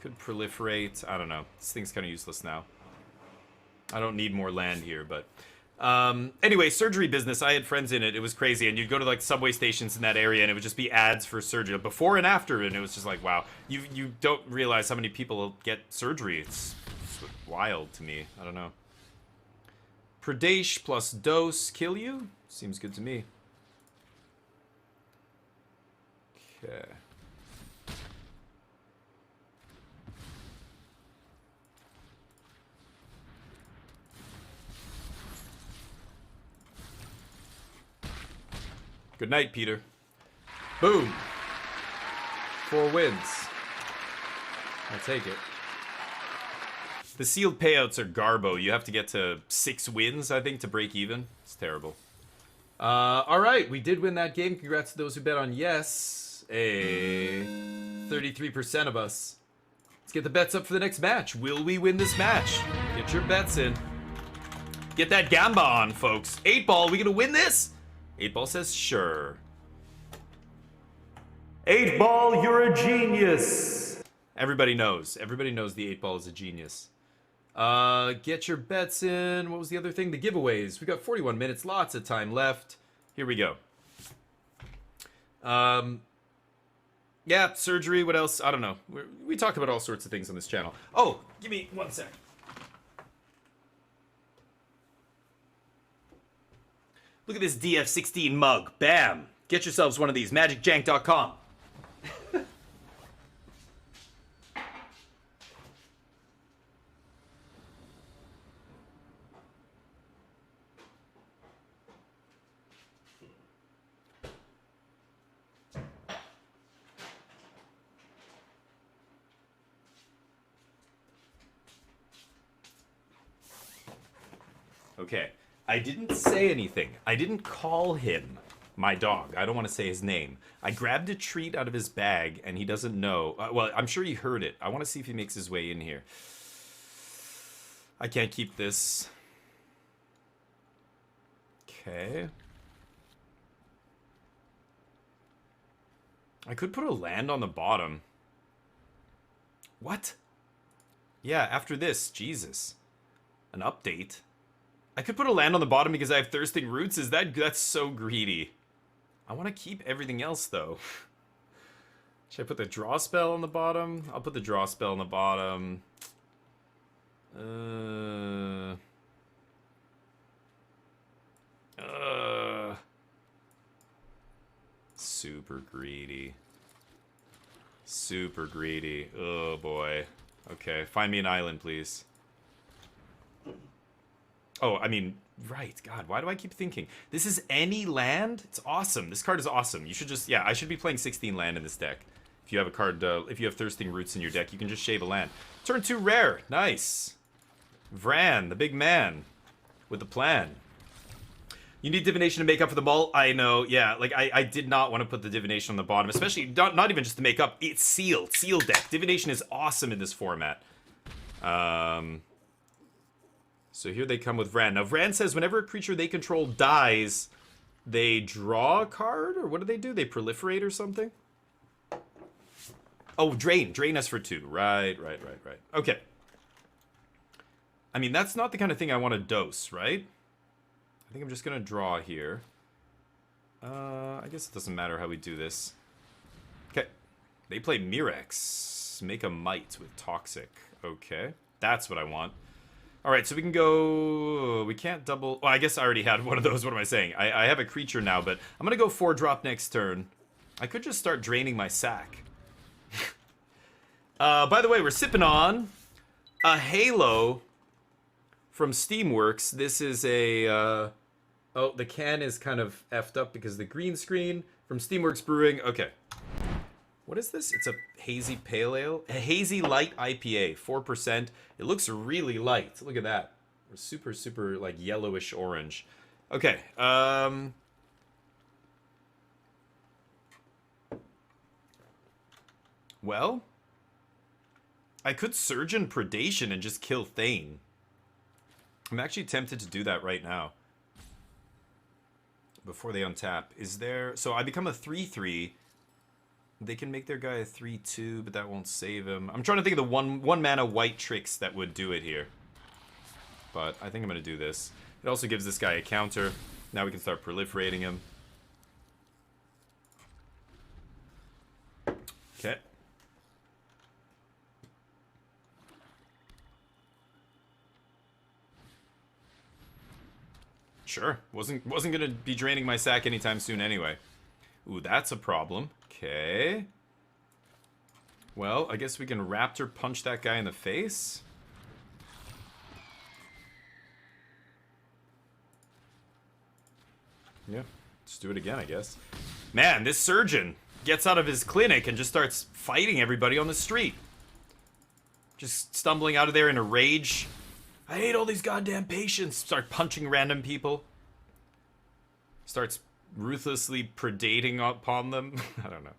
Could proliferate. I don't know. This thing's kind of useless now. I don't need more land here, but... anyway, surgery business. I had friends in it. It was crazy. And you'd go to, like, subway stations in that area, and it would just be ads for surgery. Before and after, and it was just like, wow. You don't realize how many people get surgery. It's wild to me. I don't know. Pradesh plus dose kill you? Seems good to me. Okay. Good night, Peter. Boom. 4 wins. I'll take it. The sealed payouts are garbo. You have to get to 6 wins, I think, to break even. It's terrible. All right, we did win that game. Congrats to those who bet on yes. 33% of us. Let's get the bets up for the next match. Will we win this match? Get your bets in. Get that gamba on, folks. 8-ball, we gonna win this? 8-ball says sure. 8-ball, you're a genius. Everybody knows. Everybody knows the 8-ball is a genius. Get your bets in. What was the other thing? The giveaways. We got 41 minutes, lots of time left. Here we go. Yeah, surgery, what else? I don't know. We talk about all sorts of things on this channel. Oh, give me 1 sec. Look at this DF16 mug. Bam! Get yourselves one of these. MagicJank.com. Okay, I didn't say anything. I didn't call him my dog. I don't want to say his name. I grabbed a treat out of his bag, and he doesn't know. Well, I'm sure he heard it. I want to see if he makes his way in here. I can't keep this. Okay. I could put a land on the bottom. What? Yeah, after this. Jesus. An update. I could put a land on the bottom because I have thirsting roots. That's so greedy. I want to keep everything else though. Should I put the draw spell on the bottom? I'll put the draw spell on the bottom. Super greedy. Super greedy. Oh boy. Okay, find me an island, please. Oh, I mean, right. God, why do I keep thinking? This is any land? It's awesome. This card is awesome. You should just, yeah, I should be playing 16 land in this deck. If you have a card, if you have Thirsting Roots in your deck, you can just shave a land. Turn 2 rare. Nice. Vran, the big man, with the plan. You need Divination to make up for the mull. I know, yeah. Like, I did not want to put the Divination on the bottom, especially, not even just to make up. It's sealed. Sealed deck. Divination is awesome in this format. So here they come with Vran. Now, Vran says whenever a creature they control dies, they draw a card? Or what do? They proliferate or something? Oh, drain. Drain us for 2. Right. Okay. I mean, that's not the kind of thing I want to dose, right? I think I'm just going to draw here. I guess it doesn't matter how we do this. Okay. They play Mirex. Make a Might with Toxic. Okay. That's what I want. Alright, so we can go... We can't double... Well, I guess I already had one of those. What am I saying? I have a creature now, but I'm going to go 4-drop next turn. I could just start draining my sack. By the way, we're sipping on a Halo from Steamworks. This is a... Oh, the can is kind of effed up because of the green screen from Steamworks Brewing. Okay. What is this? It's a hazy pale ale. A hazy light IPA, 4%. It looks really light. Look at that. Super, super, like, yellowish orange. Okay, well, I could Surgeon Predation and just kill Thane. I'm actually tempted to do that right now. Before they untap. Is there... So I become a 3/3... They can make their guy a 3/2, but that won't save him. I'm trying to think of the one mana white tricks that would do it here. But I think I'm going to do this. It also gives this guy a counter. Now we can start proliferating him. Okay. Sure. Wasn't going to be draining my sack anytime soon anyway. Ooh, that's a problem. Okay. Well, I guess we can Raptor punch that guy in the face. Yeah. Just do it again, I guess. Man, this surgeon gets out of his clinic and just starts fighting everybody on the street. Just stumbling out of there in a rage. I hate all these goddamn patients. Start punching random people. Starts ruthlessly predating upon them. I don't know.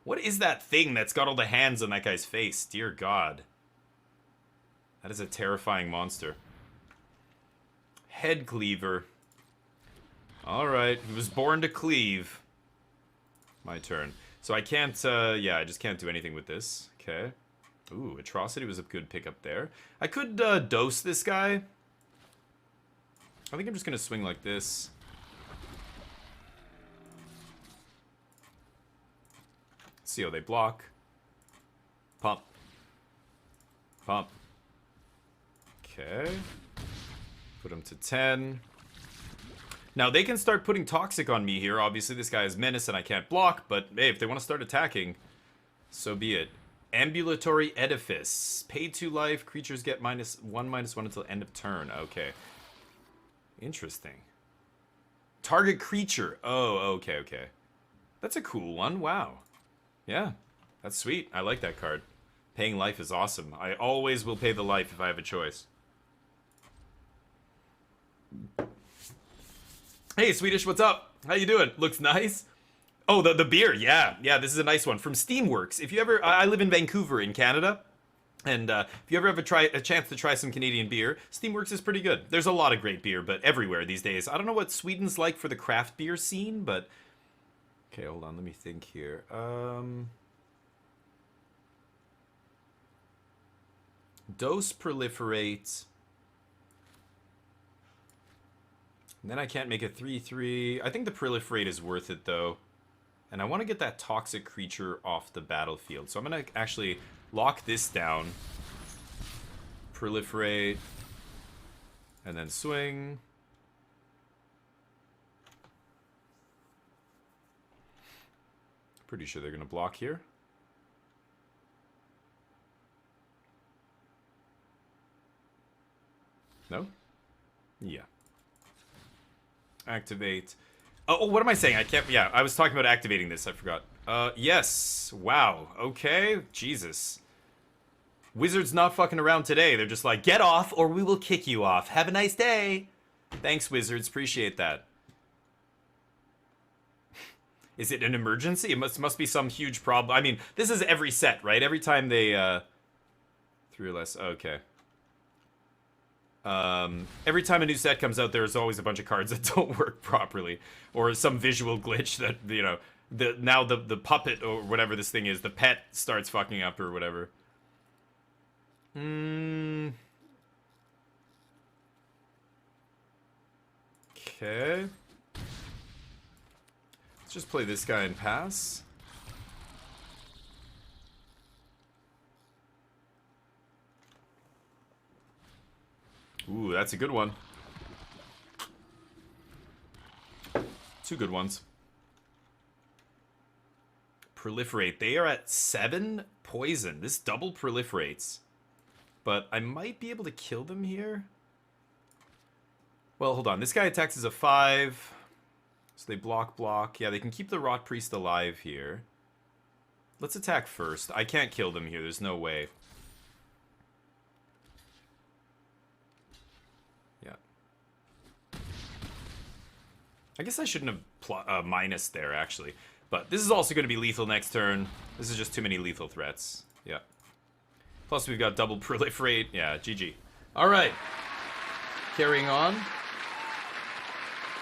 What is that thing that's got all the hands on that guy's face? Dear God. That is a terrifying monster. Head cleaver. Alright, he was born to cleave. My turn. So I can't, yeah, I just can't do anything with this. Okay. Ooh, Atrocity was a good pickup there. I could, dose this guy. I think I'm just gonna swing like this. See how they block. Pump. Pump. Okay. Put him to 10. Now, they can start putting Toxic on me here. Obviously, this guy is Menace and I can't block, but hey, if they want to start attacking, so be it. Ambulatory Edifice. Pay 2 life. Creatures get -1/-1 until end of turn. Okay. Interesting. Target creature. Oh, okay, okay. That's a cool one. Wow. Yeah, that's sweet. I like that card. Paying life is awesome. I always will pay the life if I have a choice. Hey, Swedish, what's up? How you doing? Looks nice. Oh, the beer. Yeah, this is a nice one from Steamworks. If you ever, I live in Vancouver in Canada, and if you ever have a chance to try some Canadian beer, Steamworks is pretty good. There's a lot of great beer, but everywhere these days. I don't know what Sweden's like for the craft beer scene, but okay, hold on. Let me think here. Dose proliferate. And then I can't make a 3/3. I think the proliferate is worth it though. And I want to get that toxic creature off the battlefield. So I'm going to actually lock this down. Proliferate. And then swing. Pretty sure they're going to block here. No? Yeah. Activate. Oh, what am I saying? I can't. Yeah, I was talking about activating this. I forgot. Yes. Wow. Okay. Jesus. Wizards not fucking around today. They're just like, get off or we will kick you off. Have a nice day. Thanks, Wizards. Appreciate that. Is it an emergency? It must be some huge problem. I mean, this is every set, right? Every time they, 3 or less. Okay. Every time a new set comes out, there's always a bunch of cards that don't work properly, or some visual glitch that, you know, now the puppet or whatever this thing is, the pet starts fucking up or whatever. Okay. Let's just play this guy and pass. Ooh, that's a good one. 2 good ones. Proliferate. They are at 7 poison. This double proliferates. But I might be able to kill them here. Well, hold on. This guy attacks as a 5. So they block. Yeah, they can keep the Rot Priest alive here. Let's attack first. I can't kill them here. There's no way. I guess I shouldn't have minus there, actually. But this is also going to be lethal next turn. This is just too many lethal threats. Yeah. Plus, we've got double proliferate. Yeah, GG. All right. Carrying on.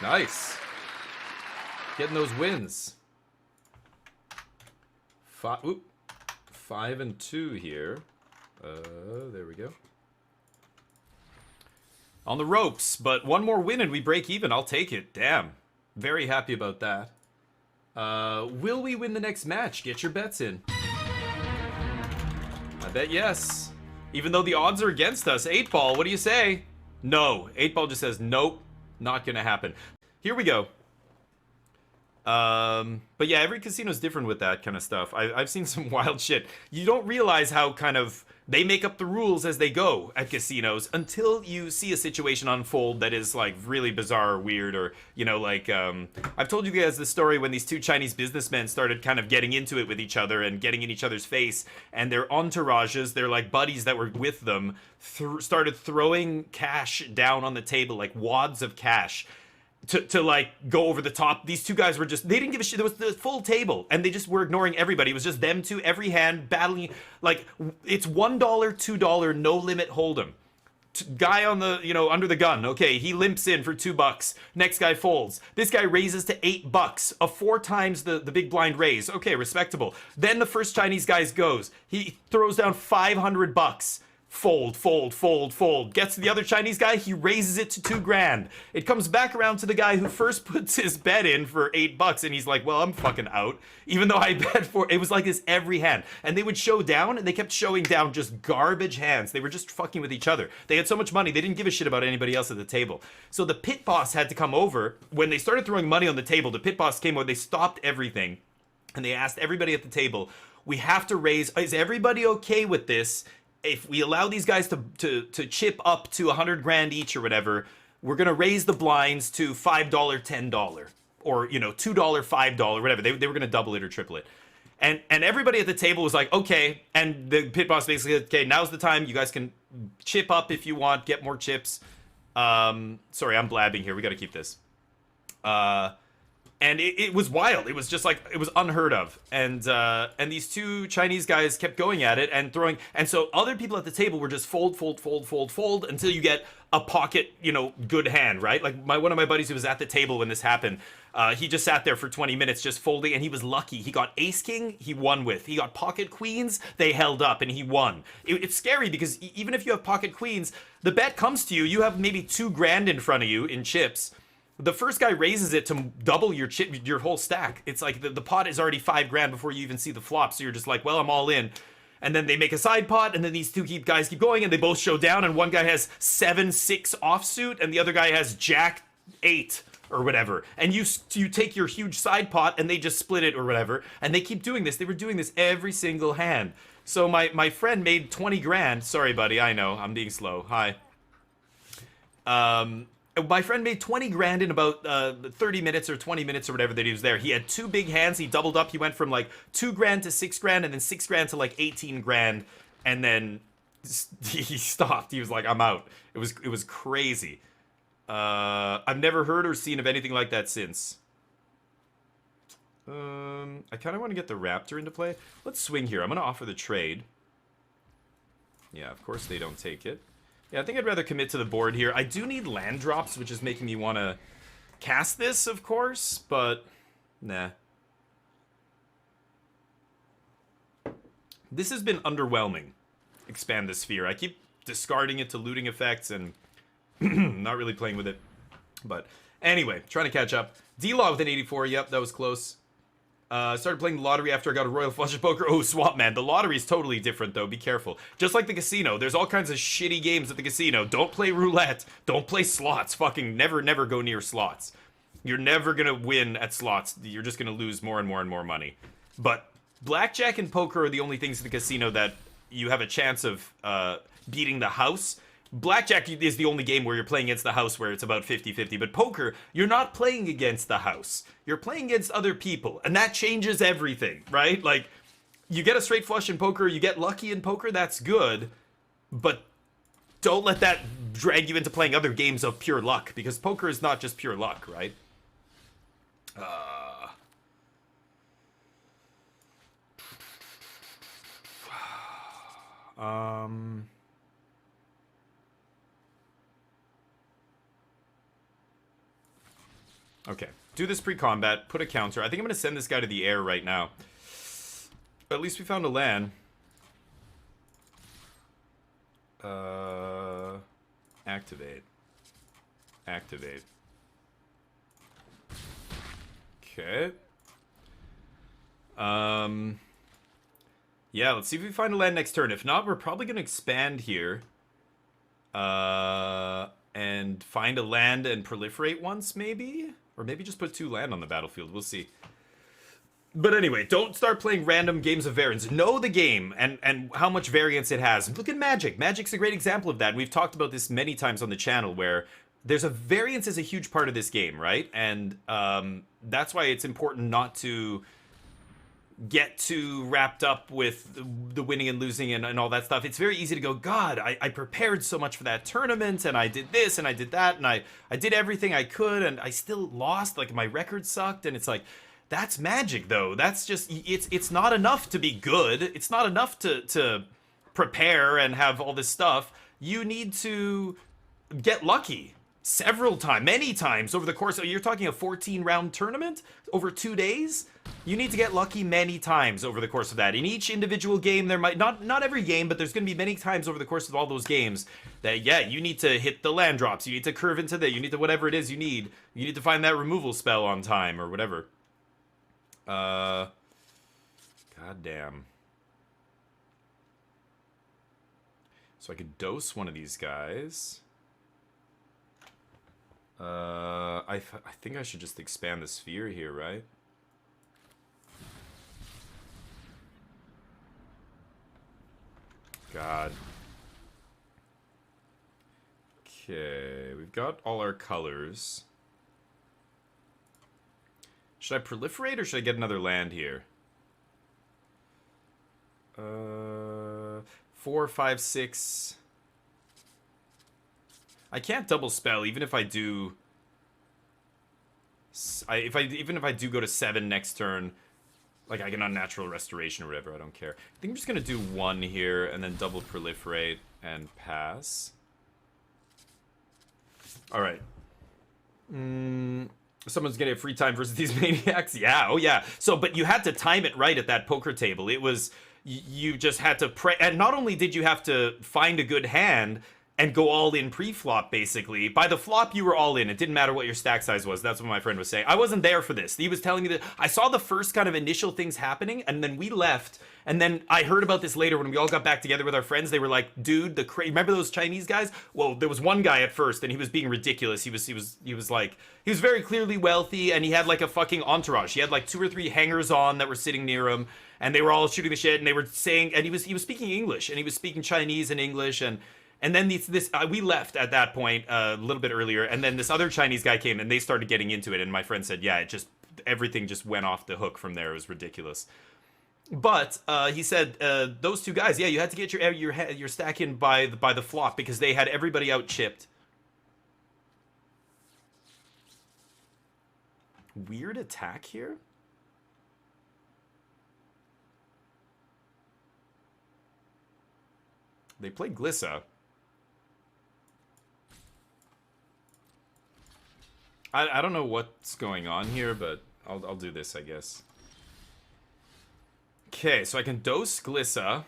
Nice. Getting those wins. 5 and 2 here. There we go. On the ropes, but one more win and we break even. I'll take it. Damn. Very happy about that. Will we win the next match? Get your bets in. I bet yes. Even though the odds are against us. 8-Ball, what do you say? No. 8-Ball just says, nope, not gonna happen. Here we go. But yeah, every casino's different with that kind of stuff. I've seen some wild shit. You don't realize how kind of They make up the rules as they go at casinos until you see a situation unfold that is like really bizarre or weird, or like I've told you guys the story when these two Chinese businessmen started kind of getting into it with each other and getting in each other's face, and their entourages, their like buddies that were with them, started throwing cash down on the table, like wads of cash, to like go over the top. These two guys were just, they didn't give a shit. There was the full table and they just were ignoring everybody. It was just them two, every hand battling. Like, it's $1, $2, no limit hold'em. Guy on the, under the gun. Okay, he limps in for $2. Next guy folds. This guy raises to $8, a 4 times the big blind raise. Okay, respectable. Then the first Chinese guy goes. He throws down $500. Fold, fold, fold, fold. Gets to the other Chinese guy, he raises it to $2,000. It comes back around to the guy who first puts his bet in for $8, and he's like, well, I'm fucking out. Even though I bet for, it was like this every hand. And they would show down, and they kept showing down just garbage hands. They were just fucking with each other. They had so much money, they didn't give a shit about anybody else at the table. So the pit boss had to come over. When they started throwing money on the table, the pit boss came over, they stopped everything, and they asked everybody at the table, we have to raise, is everybody okay with this? If we allow these guys to chip up to $100,000 each or whatever, we're gonna raise the blinds to $5, $10, or $2, $5, whatever. They were gonna double it or triple it, and everybody at the table was like, okay. And the pit boss basically said, okay, now's the time. You guys can chip up if you want, get more chips. Sorry, I'm blabbing here. We got to keep this. And it was wild. It was just like, it was unheard of. And these two Chinese guys kept going at it and throwing. And so other people at the table were just fold, fold, fold, fold, fold until you get a pocket, good hand, right? Like one of my buddies who was at the table when this happened, he just sat there for 20 minutes just folding, and he was lucky. He got ace king, he won with. He got pocket queens, they held up, and he won. It's scary because even if you have pocket queens, the bet comes to you, you have maybe $2,000 in front of you in chips. The first guy raises it to double your whole stack. It's like the pot is already $5,000 before you even see the flop. So you're just like, well, I'm all in. And then they make a side pot, and then these two guys keep going, and they both show down, and one guy has 7-6 offsuit, and the other guy has Jack 8 or whatever. And you take your huge side pot, and they just split it or whatever. And they keep doing this. They were doing this every single hand. So my friend made $20,000. Sorry, buddy. I know I'm being slow. Hi. My friend made $20,000 in about 30 minutes or 20 minutes or whatever that he was there. He had 2 big hands. He doubled up. He went from like $2,000 to $6,000, and then $6,000 to like $18,000, and then he stopped. He was like, "I'm out." It was crazy. I've never heard or seen of anything like that since. I kind of want to get the Raptor into play. Let's swing here. I'm gonna offer the trade. Yeah, of course they don't take it. Yeah, I think I'd rather commit to the board here. I do need land drops, which is making me want to cast this, of course, but nah. This has been underwhelming. Expand the sphere. I keep discarding it to looting effects and not really playing with it. But anyway, trying to catch up. D-Law with an 84. Yep, that was close. Started playing the lottery after I got a Royal Flush of Poker. Oh, Swap Man. The lottery is totally different, though. Be careful. Just like the casino. There's all kinds of shitty games at the casino. Don't play roulette. Don't play slots. Fucking never go near slots. You're never gonna win at slots. You're just gonna lose more and more and more money. But blackjack and poker are the only things in the casino that you have a chance of beating the house. Blackjack is the only game where you're playing against the house where it's about 50-50, but poker, you're not playing against the house. You're playing against other people, and that changes everything, right? Like, you get a straight flush in poker, you get lucky in poker, that's good, but don't let that drag you into playing other games of pure luck, because poker is not just pure luck, right? Okay, do this pre-combat, put a counter. I think I'm going to send this guy to the air right now. At least we found a land. Activate. Activate. Okay. Yeah, let's see if we find a land next turn. If not, we're probably going to expand here. And find a land and proliferate once, maybe? Or maybe just put 2 land on the battlefield. We'll see. But anyway, don't start playing random games of variance. Know the game and how much variance it has. Look at Magic. Magic's a great example of that. And we've talked about this many times on the channel where there's a variance is a huge part of this game, right? And that's why it's important not to get too wrapped up with the winning and losing and all that stuff. It's very easy to go, God, I prepared so much for that tournament and I did this and I did that and I did everything I could and I still lost. Like my record sucked. And it's like, that's Magic though. That's just, it's not enough to be good. It's not enough to prepare and have all this stuff. You need to get lucky several times, many times over the course of, you're talking a 14 round tournament over 2 days. You need to get lucky many times over the course of that. In each individual game, there might not every game, but there's going to be many times over the course of all those games that, yeah, you need to hit the land drops. You need to curve into you need to whatever it is you need. You need to find that removal spell on time or whatever. God damn. So I could dose one of these guys. I think I should just expand the sphere here, right? God. Okay, we've got all our colors. Should I proliferate or should I get another land here? 4, 5, 6. I can't double spell even if I do. Even if I do go to 7 next turn, like I can unnatural restoration or whatever. I don't care. I think I'm just gonna do 1 here and then double proliferate and pass. All right. Someone's getting a free time versus these maniacs. Yeah, oh yeah. So, but you had to time it right at that poker table. It was, you just had to pray. And not only did you have to find a good hand and go all in pre-flop, basically. By the flop, you were all in. It didn't matter what your stack size was. That's what my friend was saying. I wasn't there for this. He was telling me that I saw the first kind of initial things happening, and then we left. And then I heard about this later when we all got back together with our friends. They were like, "Dude, remember those Chinese guys? Well, there was one guy at first, and he was being ridiculous. He was very clearly wealthy, and he had like a fucking entourage. He had like 2 or 3 hangers on that were sitting near him, and they were all shooting the shit, and they were saying, and he was speaking English, and he was speaking Chinese and English, and then we left at that point a little bit earlier, and then this other Chinese guy came, and they started getting into it, and my friend said, yeah, everything just went off the hook from there. It was ridiculous. But he said those 2 guys, yeah, you had to get your stack in by the flop because they had everybody out chipped. Weird attack here. They play Glissa. I don't know what's going on here, but I'll do this, I guess. Okay, so I can dose Glissa.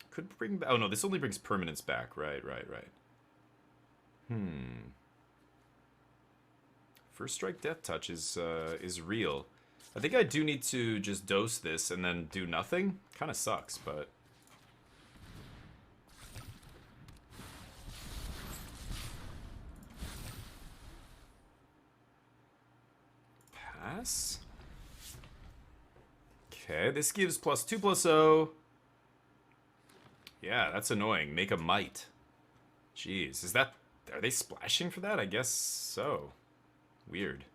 Could bring... Oh, no, this only brings permanents back. Right. First Strike Death Touch is real. I think I do need to just dose this and then do nothing. Kind of sucks, but... Pass? Okay, this gives +2/+0. Yeah, that's annoying. Make a might. Jeez, is that... Are they splashing for that? I guess so. Weird.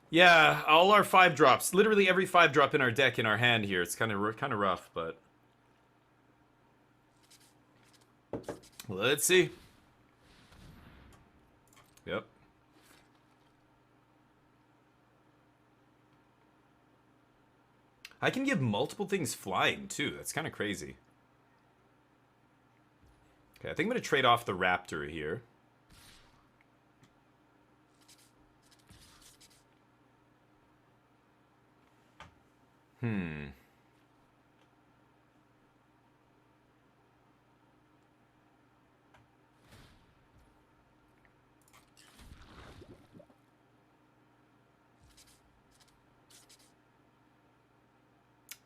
Yeah, all our 5-drops. Literally every 5-drop in our deck in our hand here. It's kind of rough, but... Let's see. Yep. I can give multiple things flying, too. That's kind of crazy. Okay, I think I'm going to trade off the Raptor here.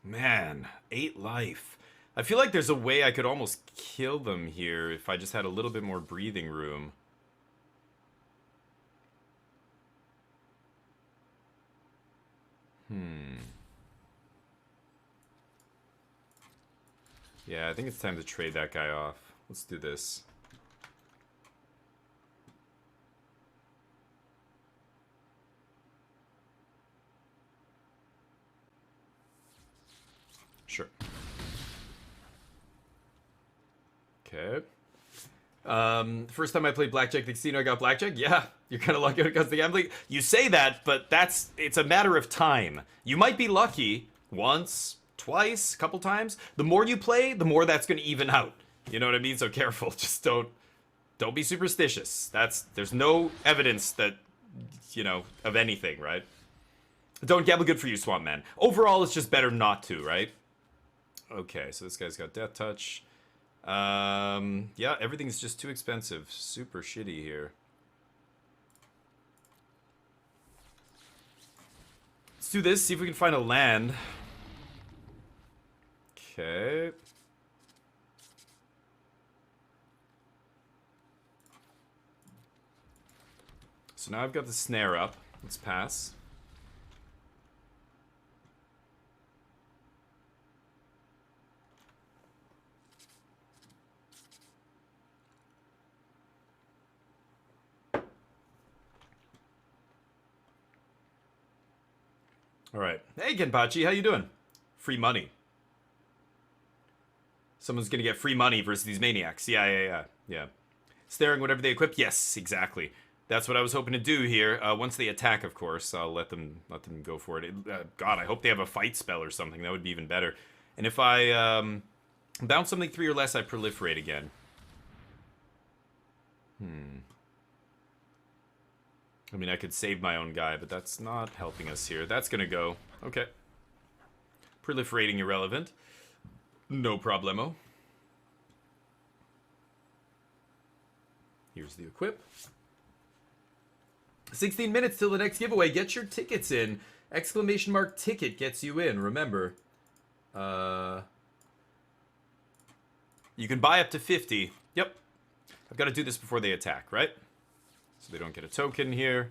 Man, 8 life. I feel like there's a way I could almost kill them here if I just had a little bit more breathing room. Yeah, I think it's time to trade that guy off. Let's do this. Sure. Okay. First time I played Blackjack the Casino, I got Blackjack. Yeah, you're kind of lucky when it comes to gambling. You say that, but it's a matter of time. You might be lucky once, twice, a couple times. The more you play, the more that's going to even out. You know what I mean? So careful. Just don't be superstitious. There's no evidence that, you know, of anything, right? Don't gamble, good for you, Swamp Man. Overall, it's just better not to, right? Okay, so this guy's got Death Touch. Yeah, everything's just too expensive. Super shitty here. Let's do this, see if we can find a land. Okay. So now I've got the snare up. Let's pass. All right. Hey, Genpachi, how you doing? Free money. Someone's gonna get free money versus these maniacs. Yeah. Staring whatever they equip. Yes, exactly. That's what I was hoping to do here. Once they attack, of course, I'll let them go for it. God, I hope they have a fight spell or something. That would be even better. And if I bounce something 3 or less, I proliferate again. I mean, I could save my own guy, but that's not helping us here. That's gonna go. Okay. Proliferating irrelevant. No problemo. Here's the equip. 16 minutes till the next giveaway. Get your tickets in. Exclamation mark ticket gets you in. Remember. You can buy up to 50. Yep. I've got to do this before they attack, right? So they don't get a token here.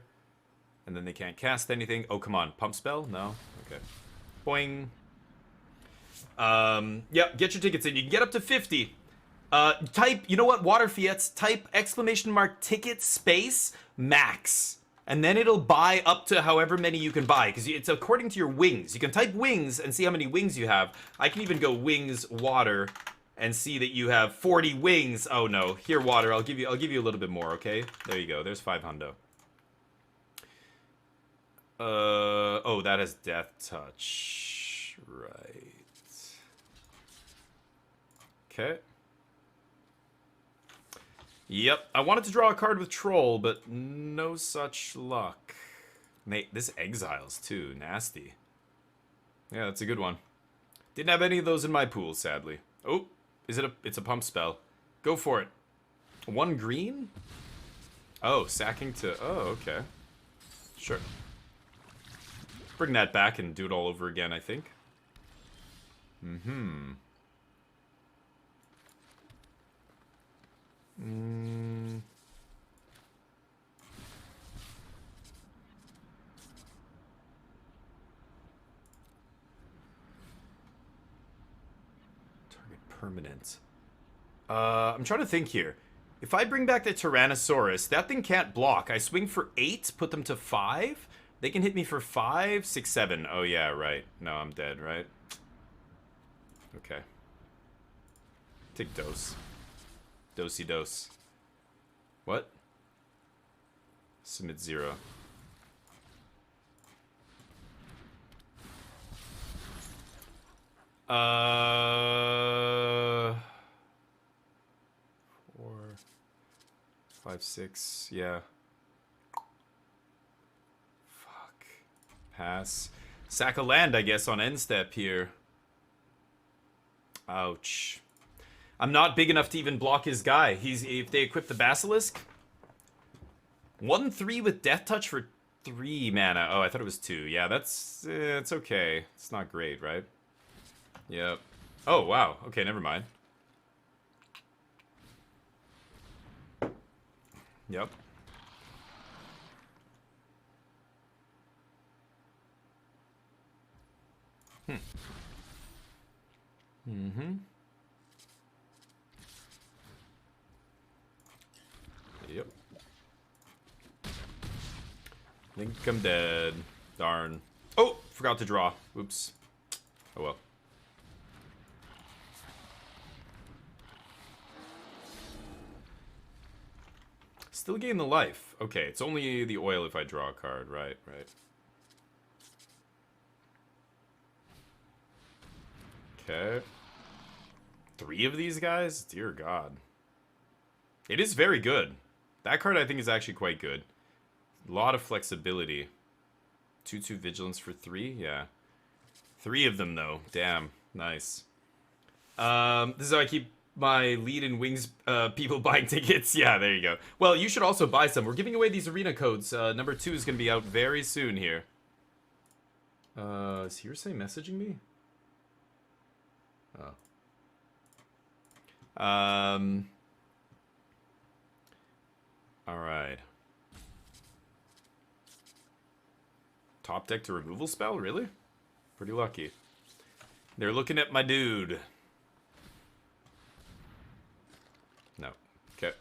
And then they can't cast anything. Oh, come on. Pump spell? No? Okay. Boing. Yeah, get your tickets in. You can get up to 50. Type, you know what, Water Fiats, type exclamation mark ticket space max. And then it'll buy up to however many you can buy. Because it's according to your wings. You can type wings and see how many wings you have. I can even go wings water and see that you have 40 wings. Oh no, here water, I'll give you a little bit more, okay? There you go, there's 5 hundo. Oh, that has Death Touch. Right. Okay. Yep, I wanted to draw a card with Troll, but no such luck. This Exiles, too. Nasty. Yeah, that's a good one. Didn't have any of those in my pool, sadly. Oh, it's a pump spell. Go for it. 1 green? Oh, sacking to... Oh, okay. Sure. Bring that back and do it all over again, I think. Target permanent. I'm trying to think here. If I bring back the Tyrannosaurus, that thing can't block. I swing for 8, put them to 5. They can hit me for 5, 6, 7. Oh yeah, right. No, I'm dead, right? Okay. Take dose. Dosey dose. What? Submit 0. Uh... 4, 5, 6. Yeah. Fuck. Pass. Sack a land, I guess, on end step here. Ouch. I'm not big enough to even block his guy. If they equip the Basilisk. 1/3 with Death Touch for 3 mana. Oh, I thought it was 2. Yeah, it's okay. It's not great, right? Yep. Oh, wow. Okay, never mind. Yep. Mm-hmm. Yep. Think I'm dead. Darn. Oh, forgot to draw. Oops. Oh well. Still gain the life. Okay, it's only the oil if I draw a card. Right, right. Okay. 3 of these guys? Dear God. It is very good. That card I think is actually quite good. A lot of flexibility. 2/2 vigilance for 3? Yeah. 3 of them though. Damn. Nice. This is how I keep my lead in wings people buying tickets. Yeah, there you go. Well, you should also buy some. We're giving away these arena codes. Number 2 is going to be out very soon here. Is Hearsay messaging me? Oh. Alright. Top deck to removal spell? Really? Pretty lucky. They're looking at my dude. No. Okay.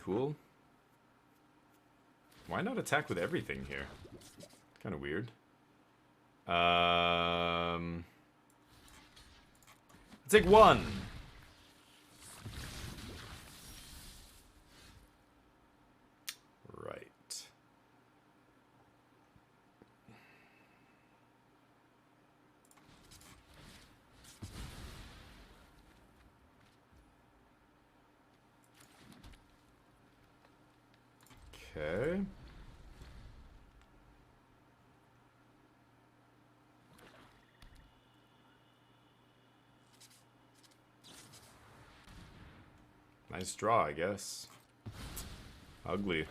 Cool. Why not attack with everything here? Kind of weird. I'll take 1. Right. Okay. Nice draw, I guess. Ugly.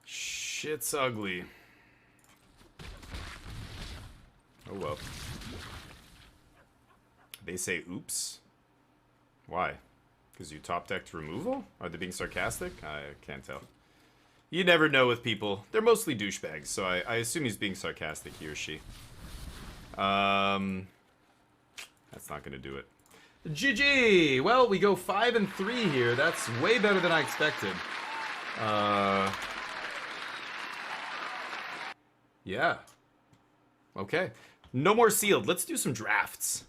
Shit's ugly. Oh well. They say oops. Why? Because you top decked removal? Are they being sarcastic? I can't tell. You never know with people. They're mostly douchebags, so I assume he's being sarcastic, he or she. That's not gonna do it. GG! Well, we go 5 and 3 here. That's way better than I expected. Yeah. Okay. No more sealed. Let's do some drafts.